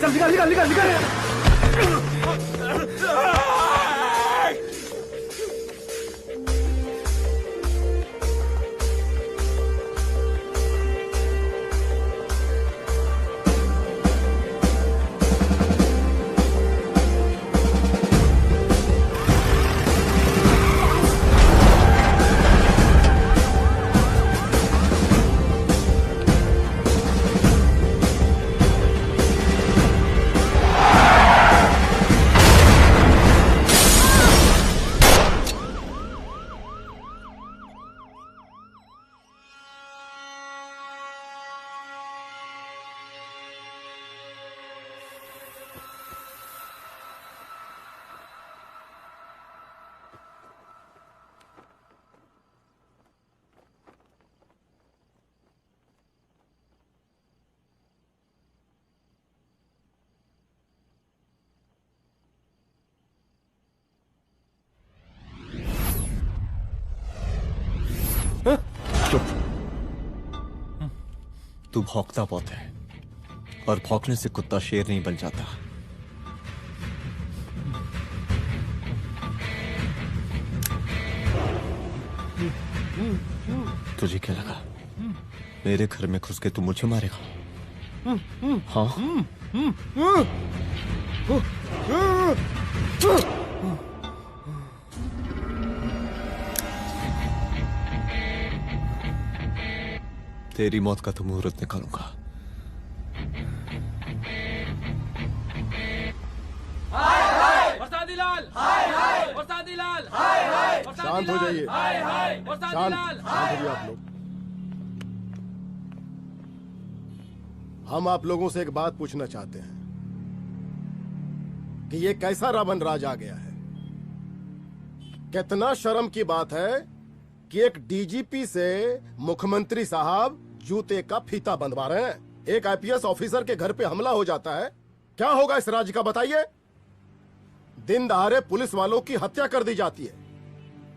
चल निकाल निकाल निकाल निकाल। चुप। तू भौंकता बहुत है और भौंकने से कुत्ता शेर नहीं बन जाता। तुझे क्या लगा मेरे घर में घुस के तू मुझे मारेगा? हाँ? तेरी मौत का तो मुहूर्त निकालूंगा। शांत हो जाइए। शांत हो जाइए आप लोग। हम आप लोगों से एक बात पूछना चाहते हैं कि ये कैसा रावण राज आ गया है। कितना शर्म की बात है कि एक डीजीपी से मुख्यमंत्री साहब जूते का फीता बंधवा रहे हैं। एक आईपीएस ऑफिसर के घर पे हमला हो जाता है, क्या होगा इस राज्य का बताइए? दिन दहाड़े पुलिस वालों की हत्या कर दी जाती है।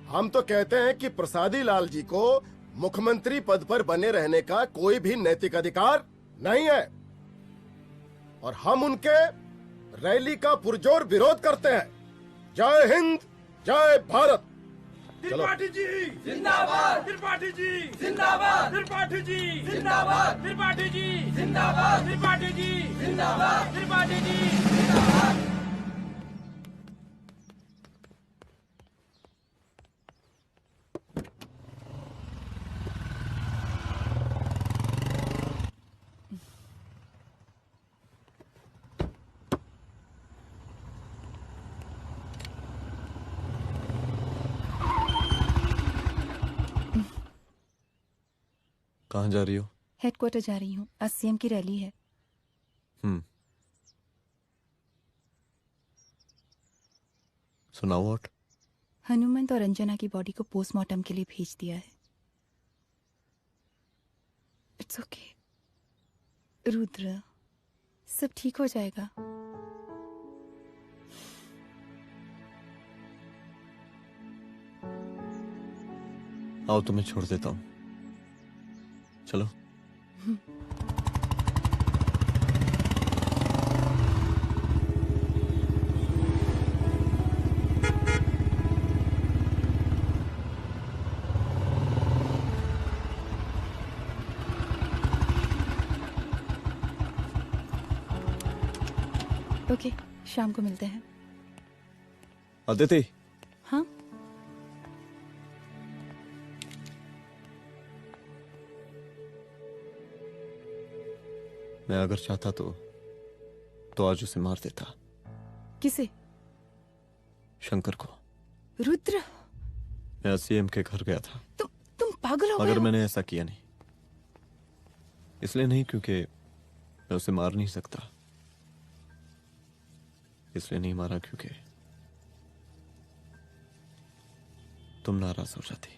हम तो कहते हैं कि प्रसादी लाल जी को मुख्यमंत्री पद पर बने रहने का कोई भी नैतिक अधिकार नहीं है और हम उनके रैली का पुरजोर विरोध करते हैं। जय हिंद, जय भारत। त्रिपाठी जी जिंदाबाद, त्रिपाठी जी जिंदाबाद, त्रिपाठी जी जिंदाबाद, त्रिपाठी जी जिंदाबाद, त्रिपाठी जी जिंदाबाद, त्रिपाठी जी जिंदाबाद। कहाँ जा रही हो? हेडक्वार्टर जा रही हूँ, आज सीएम की रैली है। सुनाओ व्हाट? हनुमंत और अंजना की बॉडी को पोस्टमार्टम के लिए भेज दिया है। इट्स ओके रुद्र, सब ठीक हो जाएगा। आओ तुम्हें छोड़ देता हूँ, चलो। ओके, शाम को मिलते हैं। अदिति। हाँ? मैं अगर चाहता तो आज उसे मार देता। किसे? शंकर को। रुद्र, मैं सीएम के घर गया था। तुम पागल हो गए मगर हो? मैंने ऐसा किया नहीं। इसलिए नहीं क्योंकि मैं उसे मार नहीं सकता, इसलिए नहीं मारा क्योंकि तुम नाराज हो जाती।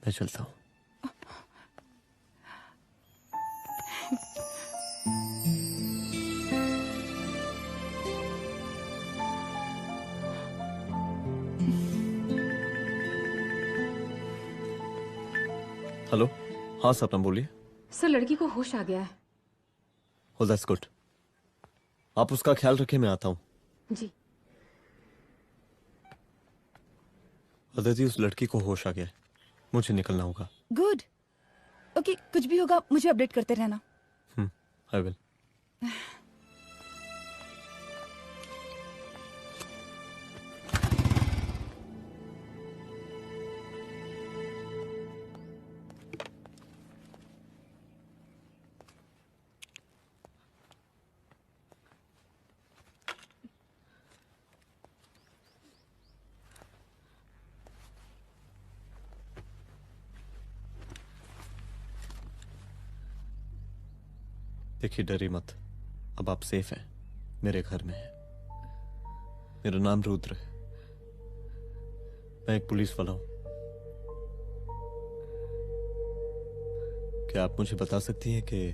मैं चलता हूं। हेलो, हाँ सपना बोलिए। सर, लड़की को होश आ गया है। Oh, that's good. आप उसका ख्याल रखें, मैं आता हूँ। जी। अदिति, उस लड़की को होश आ गया है, मुझे निकलना होगा। गुड। ओके, कुछ भी होगा मुझे अपडेट करते रहना। I will. देखिए, डरिए मत, अब आप सेफ हैं, मेरे घर में हैं। मेरा नाम रुद्र है, मैं एक पुलिस वाला हूं। क्या आप मुझे बता सकती हैं कि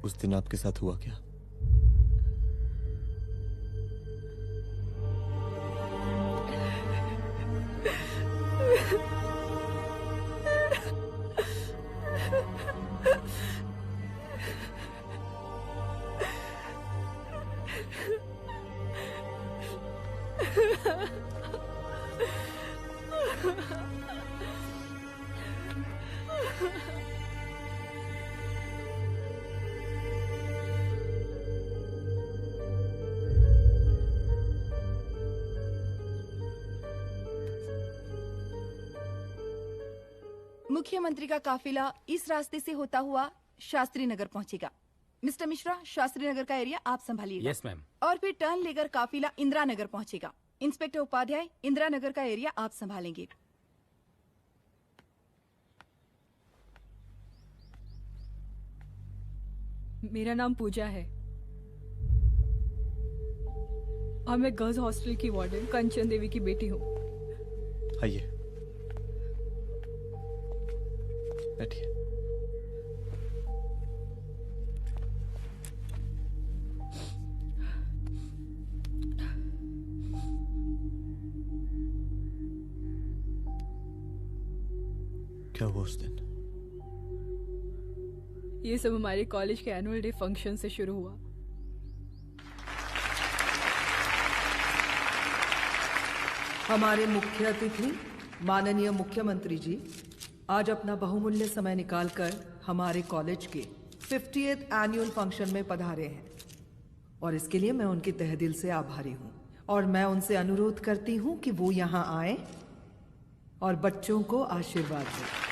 उस दिन आपके साथ हुआ क्या? मुख्यमंत्री का काफिला इस रास्ते से होता हुआ शास्त्री नगर पहुंचेगा। मिस्टर मिश्रा, शास्त्री नगर का एरिया आप संभालिएगा। Yes ma'am. और फिर टर्न लेकर काफिला इंदिरा नगर पहुंचेगा। इंस्पेक्टर उपाध्याय, इंदिरा नगर का एरिया आप संभालेंगे। मेरा नाम पूजा है और मैं गर्ल्स हॉस्टल की वार्डन कंचन देवी की बेटी हूँ। आइए, बैठिए। क्या हुआ उस दिन? ये सब हमारे कॉलेज के एनुअल डे फंक्शन से शुरू हुआ। हमारे मुख्य अतिथि माननीय मुख्यमंत्री जी आज अपना बहुमूल्य समय निकालकर हमारे कॉलेज के 50th एनुअल फंक्शन में पधारे हैं और इसके लिए मैं उनके तहे दिल से आभारी हूं और मैं उनसे अनुरोध करती हूं कि वो यहां आए और बच्चों को आशीर्वाद दें।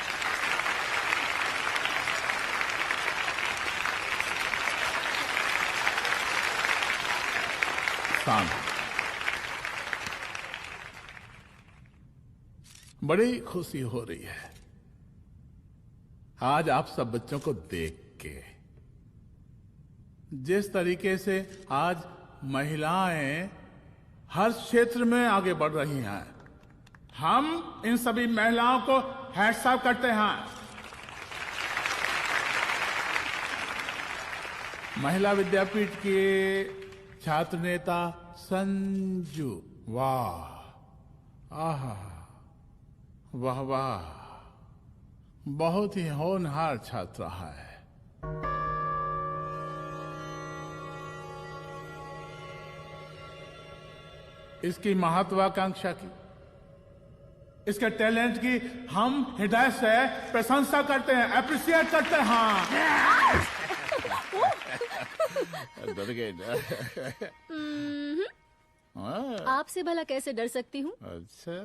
बड़ी खुशी हो रही है आज आप सब बच्चों को देख के। जिस तरीके से आज महिलाएं हर क्षेत्र में आगे बढ़ रही हैं, हम इन सभी महिलाओं को हैट्स ऑफ करते हैं। महिला विद्यापीठ के छात्र नेता संजू, वाह, आहा, वाह वाह, बहुत ही होनहार छात्रा है। इसकी महत्वाकांक्षा की, इसके टैलेंट की हम हृदय से प्रशंसा करते हैं, अप्रिशिएट करते हैं। डर गए ना? आपसे भला कैसे डर सकती हूँ? अच्छा।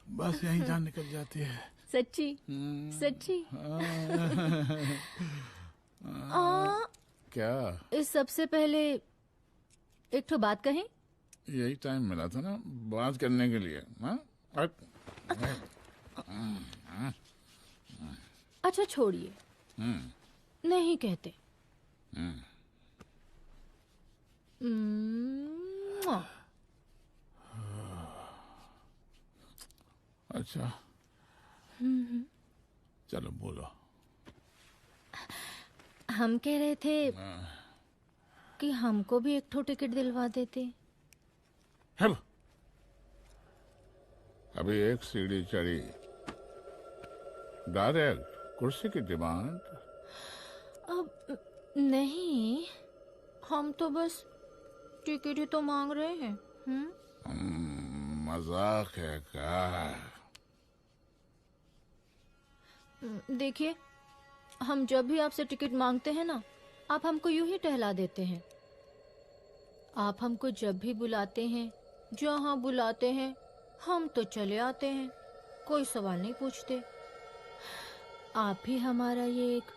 बस यही जान निकल जाती है। सच्ची सच्ची। क्या? इस सबसे पहले एक तो बात कहें। यही टाइम मिला था ना बात करने के लिए। अच्छा छोड़िए, नहीं कहते। अच्छा चलो बोलो। हम कह रहे थे कि हमको भी एक ठो टिकट दिलवा देते। अभी एक सीढ़ी चढ़ी, डायरेक्ट कुर्सी की डिमांड। अब नहीं, हम तो बस टिकट ही तो मांग रहे हैं। मजाक है क्या? देखिए, हम जब भी आपसे टिकट मांगते हैं ना, आप हमको यूं ही टहला देते हैं। आप हमको जब भी बुलाते हैं, जहां बुलाते हैं, हम तो चले आते हैं, कोई सवाल नहीं पूछते। आप ही हमारा ये एक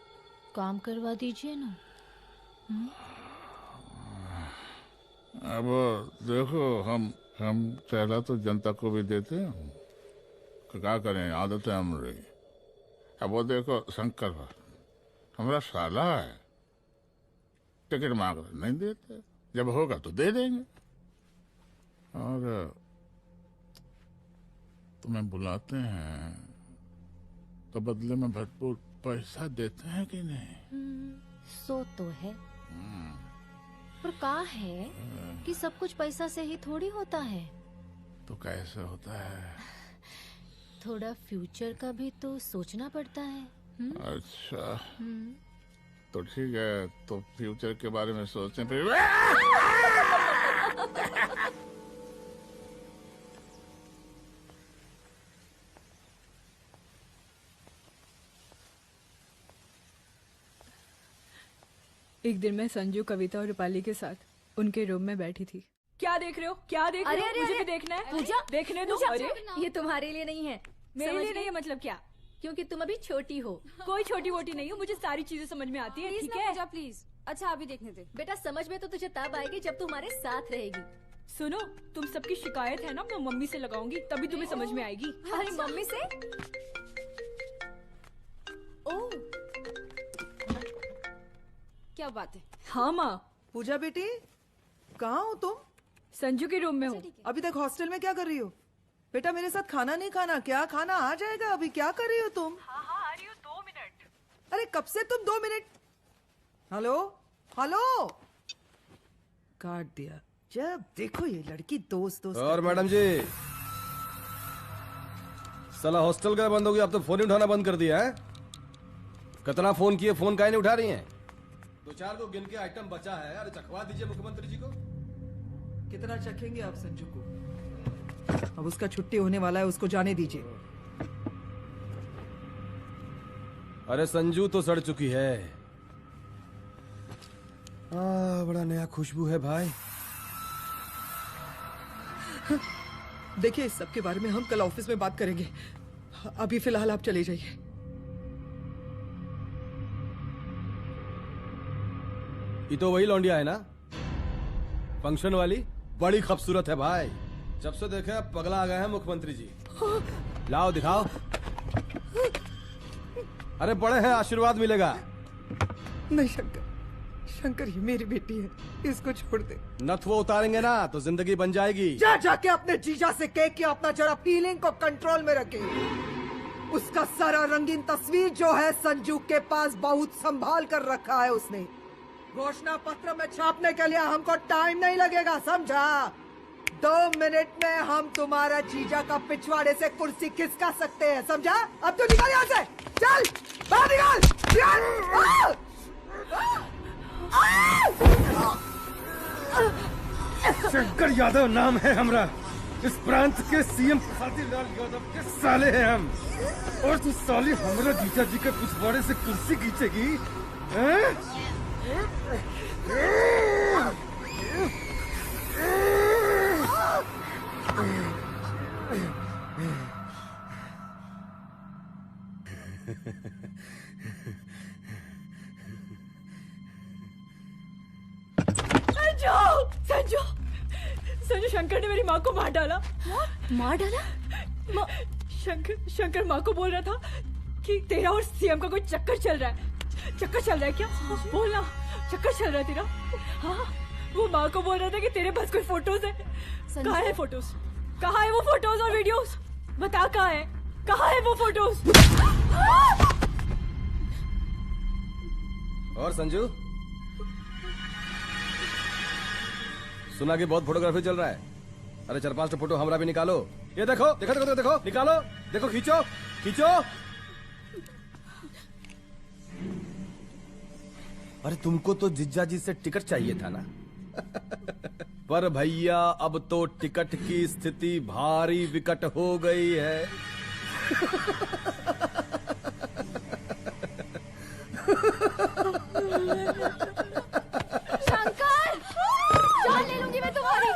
काम करवा दीजिए ना। अब देखो, हम टहला तो जनता को भी देते हैं, क्या करें, आदत है हमारी। अब वो देखो शंकर हमारा साला है, टिकट मांग रहे नहीं देते, जब होगा तो दे देंगे। और तुम्हें बुलाते हैं तो बदले में भरपूर पैसा देते हैं कि नहीं? सो तो है। पर का है कि सब कुछ पैसा से ही थोड़ी होता है। तो कैसे होता है? थोड़ा फ्यूचर का भी तो सोचना पड़ता है। अच्छा तो ठीक है, तो फ्यूचर के बारे में सोचने पे एक दिन मैं संजू, कविता और रूपाली के साथ उनके रूम में बैठी थी। क्या देख रहे हो? क्या देख रहे हो? मुझे भी देखना है। पूजा, देखने दो। अरे ये तुम्हारे लिए नहीं है। मेरे लिए नहीं है मतलब क्या? क्योंकि तुम अभी छोटी हो। कोई छोटी वोटी नहीं हो, मुझे सारी चीजें समझ में आती है। ठीक है पूजा प्लीज। अच्छा अभी देखने दे। बेटा समझ में तो तुझे तब आएगी जब तू हमारे साथ रहेगी। सुनो, तुम सबकी शिकायत है ना, मैं मम्मी से लगाऊंगी, तभी तुम्हें समझ में आएगी। अरे मम्मी से? ओह क्या बात है। हाँ माँ। पूजा बेटी, कहाँ हो तुम? संजू के रूम में हूँ। अभी तक हॉस्टल में क्या कर रही हो? बेटा मेरे साथ खाना नहीं खाना क्या? खाना आ जाएगा, अभी क्या कर रही हो तुम? हाँ आ रही हूँ, 2 मिनट। अरे कब से तुम 2 मिनट? हेलो हेलो, काट दिया। जब देखो ये लड़की दोस्त दोस्त। और मैडम जी, साला हॉस्टल का बंद हो गया, अब तो फोन ही उठाना बंद कर दिया है। कितना फोन किए, फोन काहे नहीं उठा रही हैं? 2-4 को गिन के आइटम बचा है, अरे चखवा दीजिए मुख्यमंत्री जी को। कितना चखेंगे आप संजू को? अब उसका छुट्टी होने वाला है, उसको जाने दीजिए। अरे संजू तो सड़ चुकी है। बड़ा नया खुशबू है भाई। देखिए इस सब के बारे में हम कल ऑफिस में बात करेंगे, अभी फिलहाल आप चले जाइए। ये तो वही लौंडिया है ना, फंक्शन वाली? बड़ी खूबसूरत है भाई, जब से देखे अब पगला आ गए हैं मुख्यमंत्री जी। लाओ दिखाओ। अरे बड़े हैं, आशीर्वाद मिलेगा। नहीं शंकर, शंकर ये मेरी बेटी है, इसको छोड़ दे। नथ वो उतारेंगे ना तो जिंदगी बन जाएगी। जा जाके अपने जीजा से कह के अपना जरा फीलिंग को कंट्रोल में रखे। उसका सारा रंगीन तस्वीर जो है संजू के पास बहुत संभाल कर रखा है उसने। घोषणा पत्र में छापने के लिए हमको टाइम नहीं लगेगा, समझा? 2 मिनट में हम तुम्हारा जीजा का पिछवाड़े से कुर्सी खिसका सकते हैं, समझा? अब तो निकल यहाँ से, चल बाहर निकल। शंकर यादव नाम है हमरा, इस प्रांत के सीएम शांतिलाल यादव के साले हैं हम। और तू साली हमरा जीजा जी के पिछवाड़े से कुर्सी खींचेगी? संजू, संजू शंकर ने मेरी माँ को मार डाला। मार डाला? शंकर माँ को बोल रहा था कि तेरा और सीएम का कोई चक्कर चल रहा है। चक्कर चल रहा है क्या? बोलना, चक्कर चल रहा है तेरा? हाँ, वो माँ को बोल रहा था कि तेरे पास कोई फोटोज है। कहाँ है फोटोज? कहाँ है वो फोटोज और वीडियोस? बता कहाँ है? कहाँ है वो फोटोज? और संजू, सुना कि बहुत फोटोग्राफी चल रहा है। अरे 4-5 फोटो हमरा भी निकालो। ये देखो देखो देखो देखो, निकालो, देखो, खींचो खींचो। अरे तुमको तो जिज्जा जी से टिकट चाहिए था ना। पर भैया अब तो टिकट की स्थिति भारी विकट हो गई है। शंकर, जान ले लूंगी मैं तुम्हारी।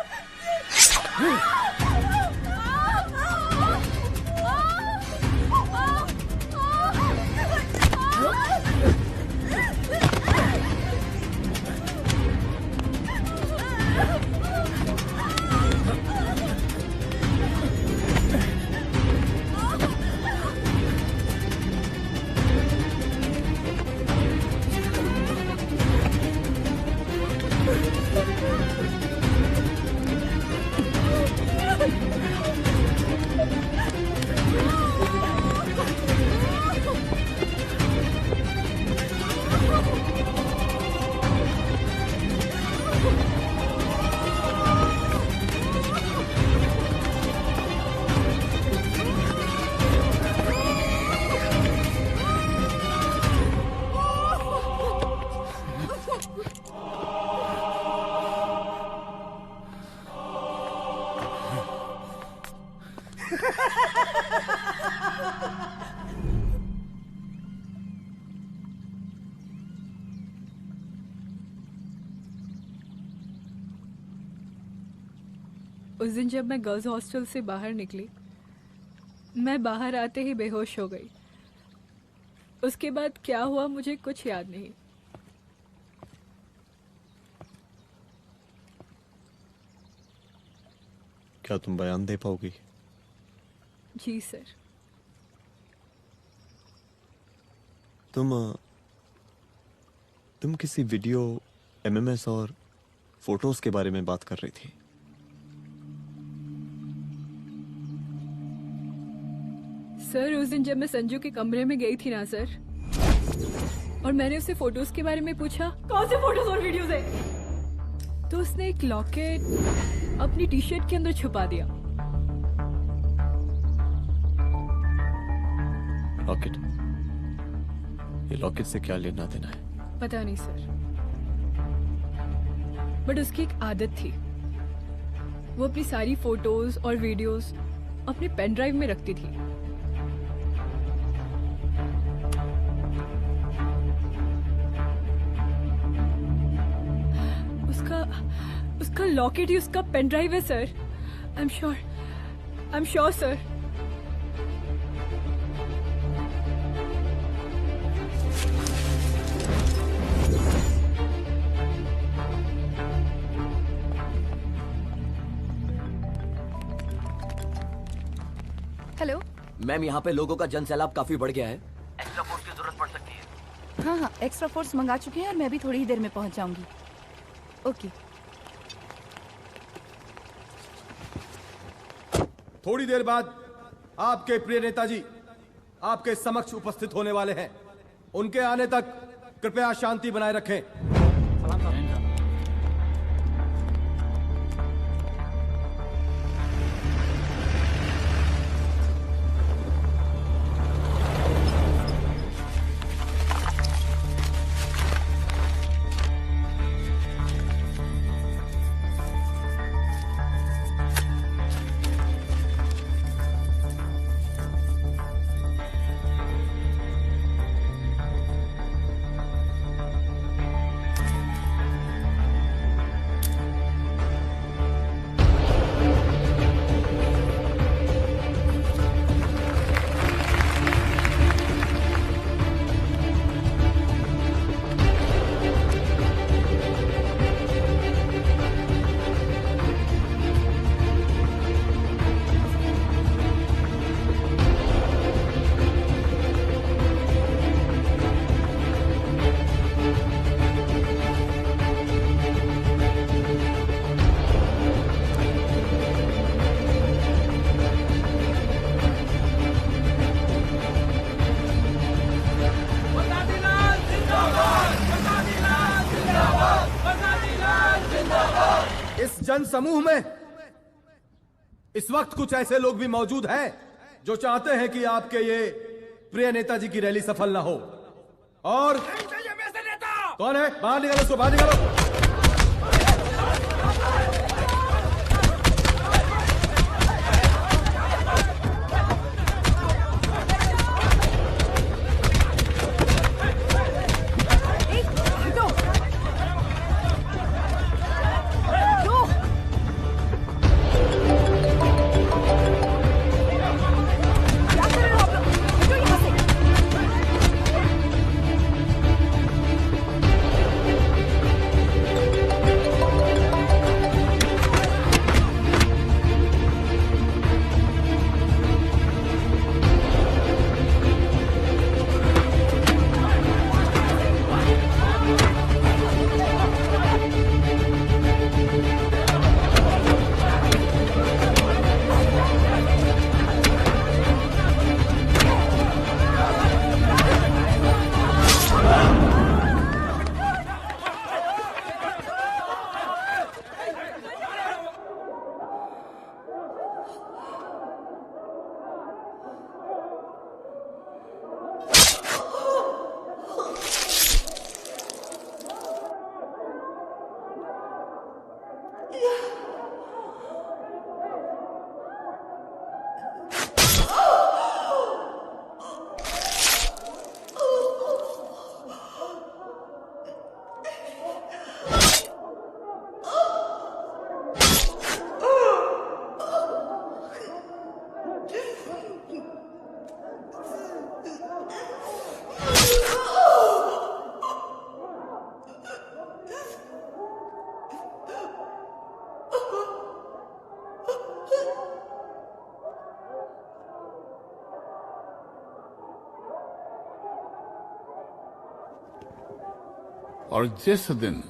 उस दिन जब मैं गर्ल्स हॉस्टल से बाहर निकली, मैं बाहर आते ही बेहोश हो गई। उसके बाद क्या हुआ मुझे कुछ याद नहीं। क्या तुम बयान दे पाओगी? जी सर। तुम किसी वीडियो, एमएमएस और फोटोज के बारे में बात कर रही थी। सर उस दिन जब मैं संजू के कमरे में गई थी ना सर, और मैंने उससे फोटोज के बारे में पूछा कौन से फोटोज और वीडियोज है, तो उसने एक लॉकेट अपनी टी शर्ट के अंदर छुपा दिया। लॉकेट? ये लॉकेट से क्या लेना देना है? पता नहीं सर, बट उसकी एक आदत थी, वो अपनी सारी फोटोज और वीडियोस अपने पेन ड्राइव में रखती थी। उसका लॉकेट ही उसका पेन ड्राइव है sir. I am sure sir. Hello ma'am, यहाँ पे लोगों का जन सैलाब काफी बढ़ गया है। एक्स्ट्रा फोर्स की जरूरत पड़ सकती है। हाँ, एक्स्ट्रा फोर्स मंगा चुके हैं और मैं भी थोड़ी ही देर में पहुंच जाऊंगी। ओके। थोड़ी देर बाद आपके प्रिय नेताजी आपके समक्ष उपस्थित होने वाले हैं। उनके आने तक कृपया शांति बनाए रखें। जन समूह में इस वक्त कुछ ऐसे लोग भी मौजूद हैं जो चाहते हैं कि आपके ये प्रिय नेताजी की रैली सफल ना हो। और कौन है? बाहर निकालो उसको, बाहर निकालो। और जिस दिन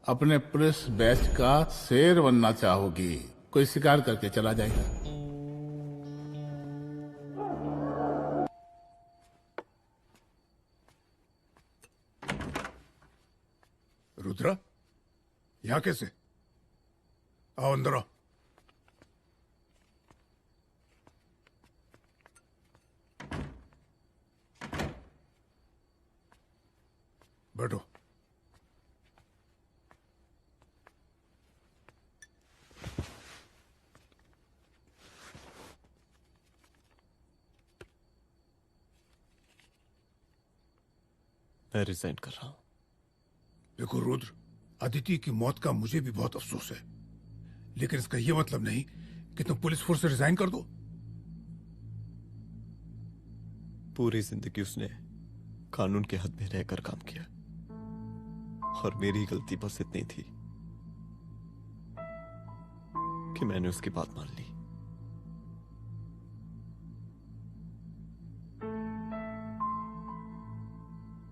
अपने पुलिस बैच का शेर बनना चाहोगी, कोई शिकार करके चला जाएगा। रुद्रा, यहाँ कैसे? आओ अंदर आओ। बैठो। मैं रिजाइन कर रहा हूं। देखो रुद्र, अदिति की मौत का मुझे भी बहुत अफसोस है, लेकिन इसका यह मतलब नहीं कि तुम पुलिस फोर्स से रिजाइन कर दो। पूरी जिंदगी उसने कानून के हद में रहकर काम किया और मेरी गलती बस इतनी थी कि मैंने उसकी बात मान ली।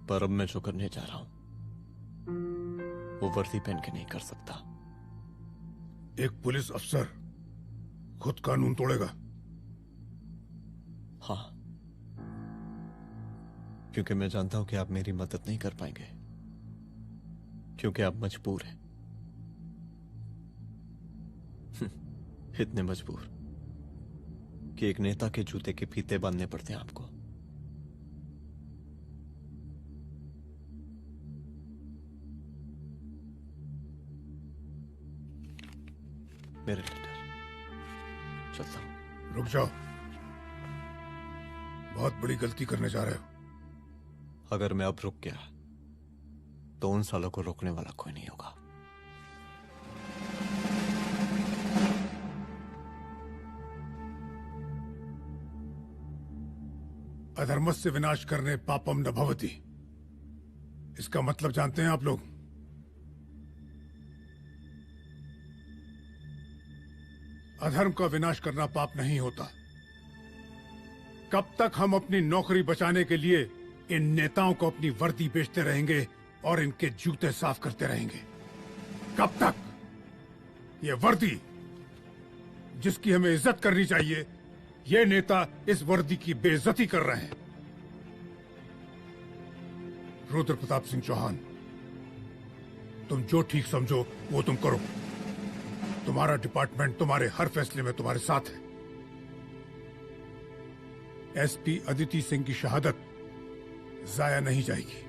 पर अब मैं जो करने जा रहा हूं वो वर्दी पहन के नहीं कर सकता। एक पुलिस अफसर खुद कानून तोड़ेगा? हाँ, क्योंकि मैं जानता हूं कि आप मेरी मदद नहीं कर पाएंगे, क्योंकि आप मजबूर हैं। इतने मजबूर कि एक नेता के जूते के फीते बांधने पड़ते हैं आपको। मेरे लीडर, चलता हूं। रुक जाओ, बहुत बड़ी गलती करने जा रहे हो। अगर मैं अब रुक गया तो उन सालों को रोकने वाला कोई नहीं होगा। अधर्मस्य विनाश करने पापम न भवति, इसका मतलब जानते हैं आप लोग? अधर्म का विनाश करना पाप नहीं होता। कब तक हम अपनी नौकरी बचाने के लिए इन नेताओं को अपनी वर्दी बेचते रहेंगे और इनके जूते साफ करते रहेंगे? कब तक? ये वर्दी जिसकी हमें इज्जत करनी चाहिए, ये नेता इस वर्दी की बेइज्जती कर रहे हैं। रुद्र प्रताप सिंह चौहान, तुम जो ठीक समझो वो तुम करो। तुम्हारा डिपार्टमेंट तुम्हारे हर फैसले में तुम्हारे साथ है। एसपी अदिति सिंह की शहादत जाया नहीं जाएगी।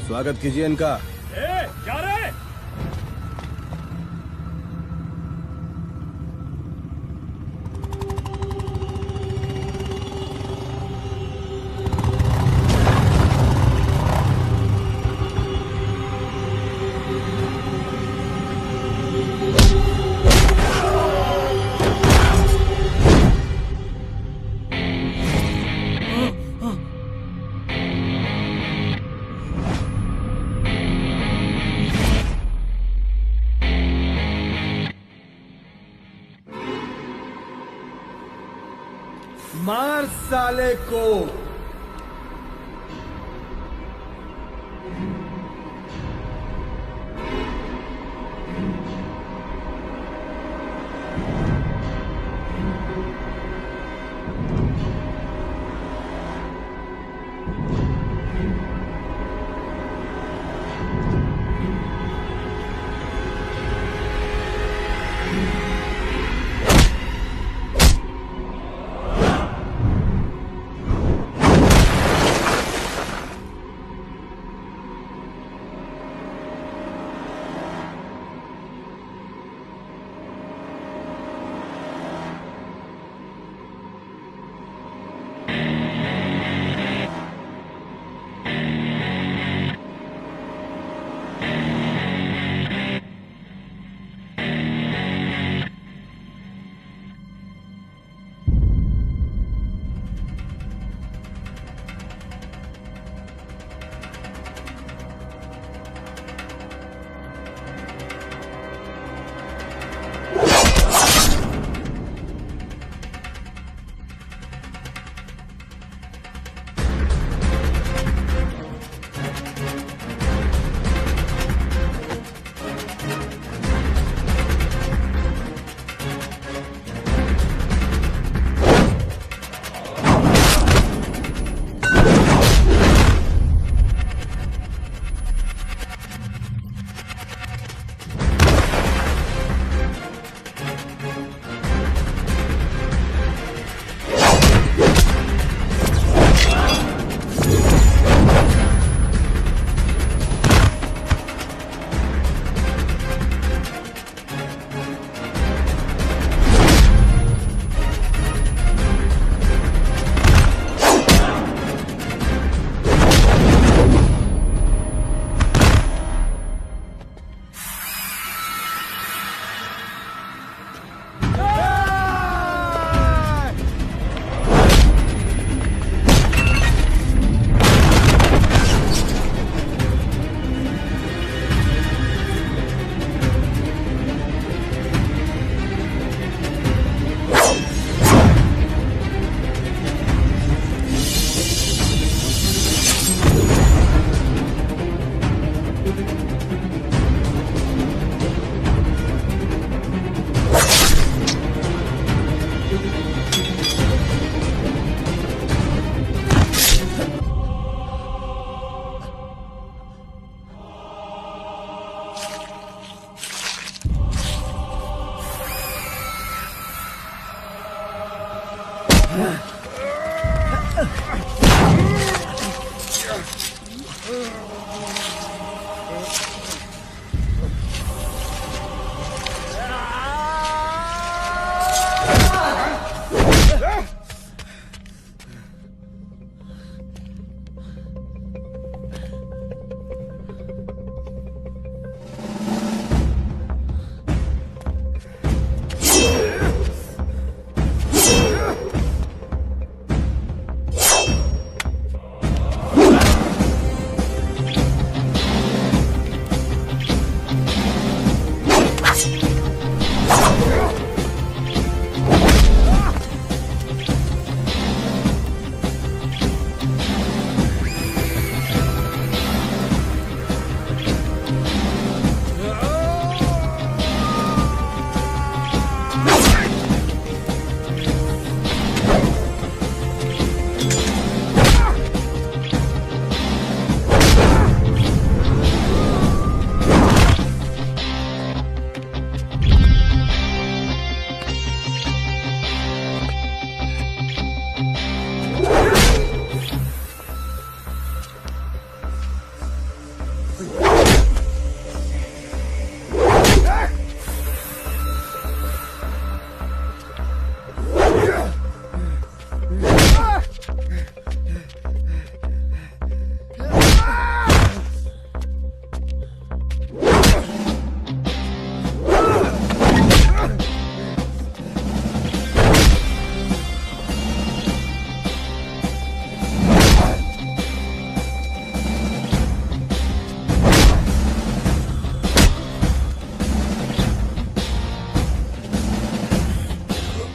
स्वागत कीजिए इनका। क्या रहे? मार साले को।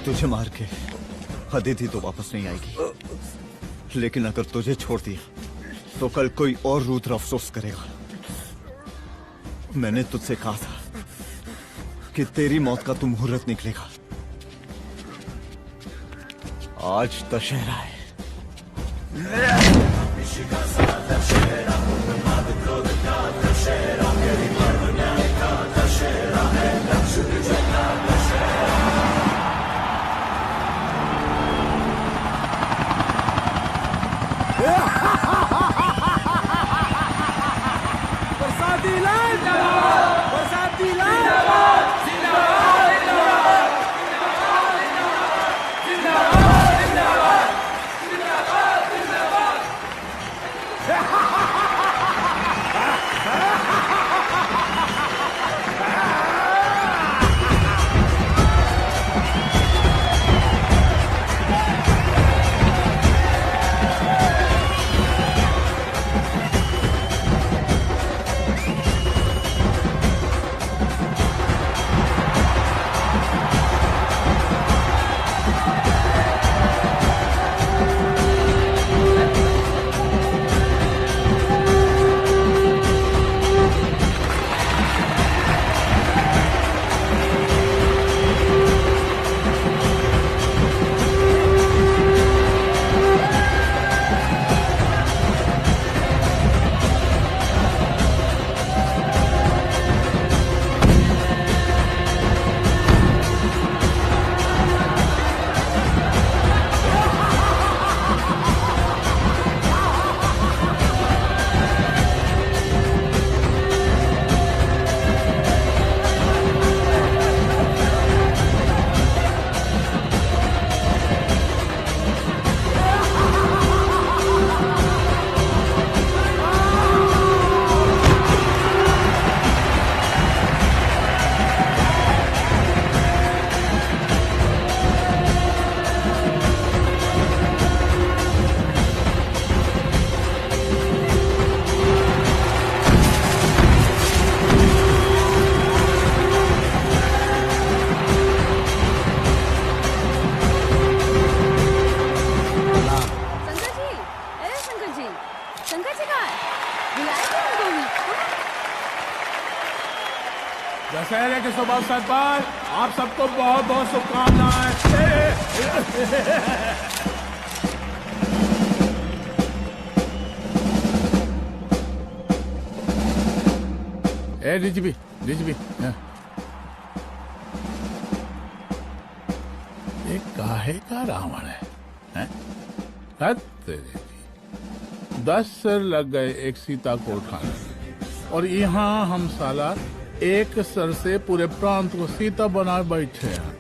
तुझे मार के अदिति तो वापस नहीं आएगी, लेकिन अगर तुझे छोड़ दिया तो कल कोई और रुद्र अफसोस करेगा। मैंने तुझसे कहा था कि तेरी मौत का तो मुहूर्त निकलेगा। आज दशहरा है। शंकर जी कहाँ है? बुलाया था उनको भी। दशहरे के शुभ अवसर पर आप सबको बहुत बहुत शुभकामनाएं। डीजीपी ये काहे का रावण है? 10 सिर लग गए एक सीता को उठाने, और यहाँ हम साला एक सर से पूरे प्रांत को सीता बना बैठे हैं।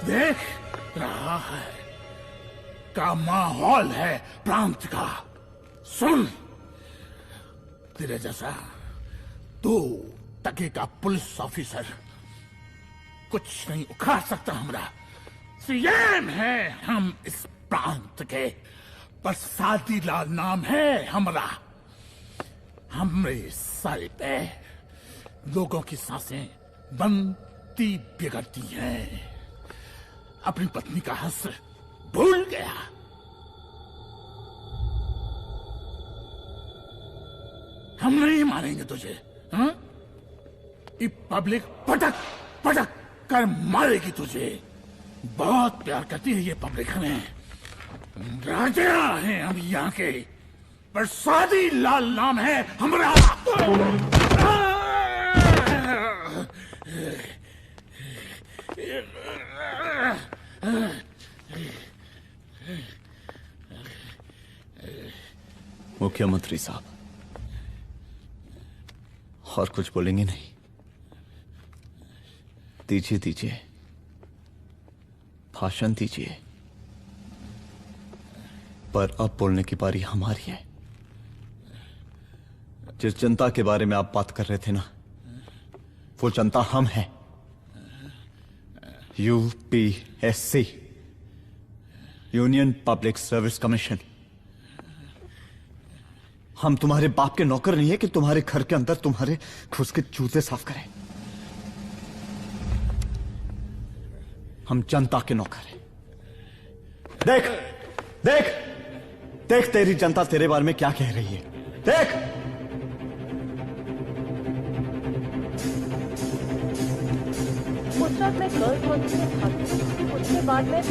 देख रहा है का माहौल है प्रांत का। सुन, तेरे जैसा 2 टके का पुलिस ऑफिसर कुछ नहीं उखाड़ सकता। हमरा सीएम है हम इस प्रांत के, पर सादी लाल नाम है हमरा। हमरे सर पे लोगों की सांसें बनती बिगड़ती हैं। अपनी पत्नी का हस्र भूल गया। हम नहीं मारेंगे तुझे। हाँ? ये पब्लिक पटक पटक कर मारेगी तुझे। बहुत प्यार करती है ये पब्लिक हमें। राजा हैं हम यहाँ के, पर सादी लाल नाम है हमारा। मुख्यमंत्री साहब, और कुछ बोलेंगे नहीं? दीजिए भाषण दीजिए, पर अब बोलने की बारी हमारी है। जिस जनता के बारे में आप बात कर रहे थे ना, वो जनता हम हैं। UPSC, union public service commission. हम तुम्हारे बाप के नौकर नहीं है कि तुम्हारे घर के अंदर तुम्हारे खुद के जूते साफ करें। हम जनता के नौकर हैं। देख देख देख, तेरी जनता तेरे बारे में क्या कह रही है। देख, उस वक्त मैं गर्ल्स हॉस्टल में था, उसके बाद मैं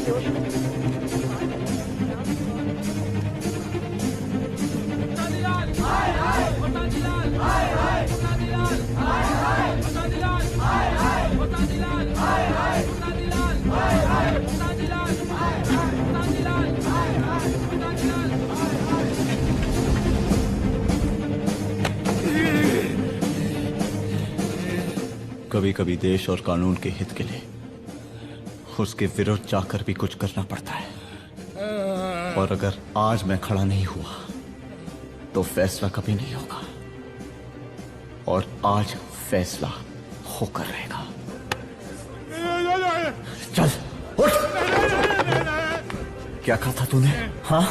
कभी कभी देश और कानून के हित के लिए उसके विरुद्ध जाकर भी कुछ करना पड़ता है। और अगर आज मैं खड़ा नहीं हुआ तो फैसला कभी नहीं होगा, और आज फैसला होकर रहेगा। चल उठ। क्या कहा था तूने? हाँ,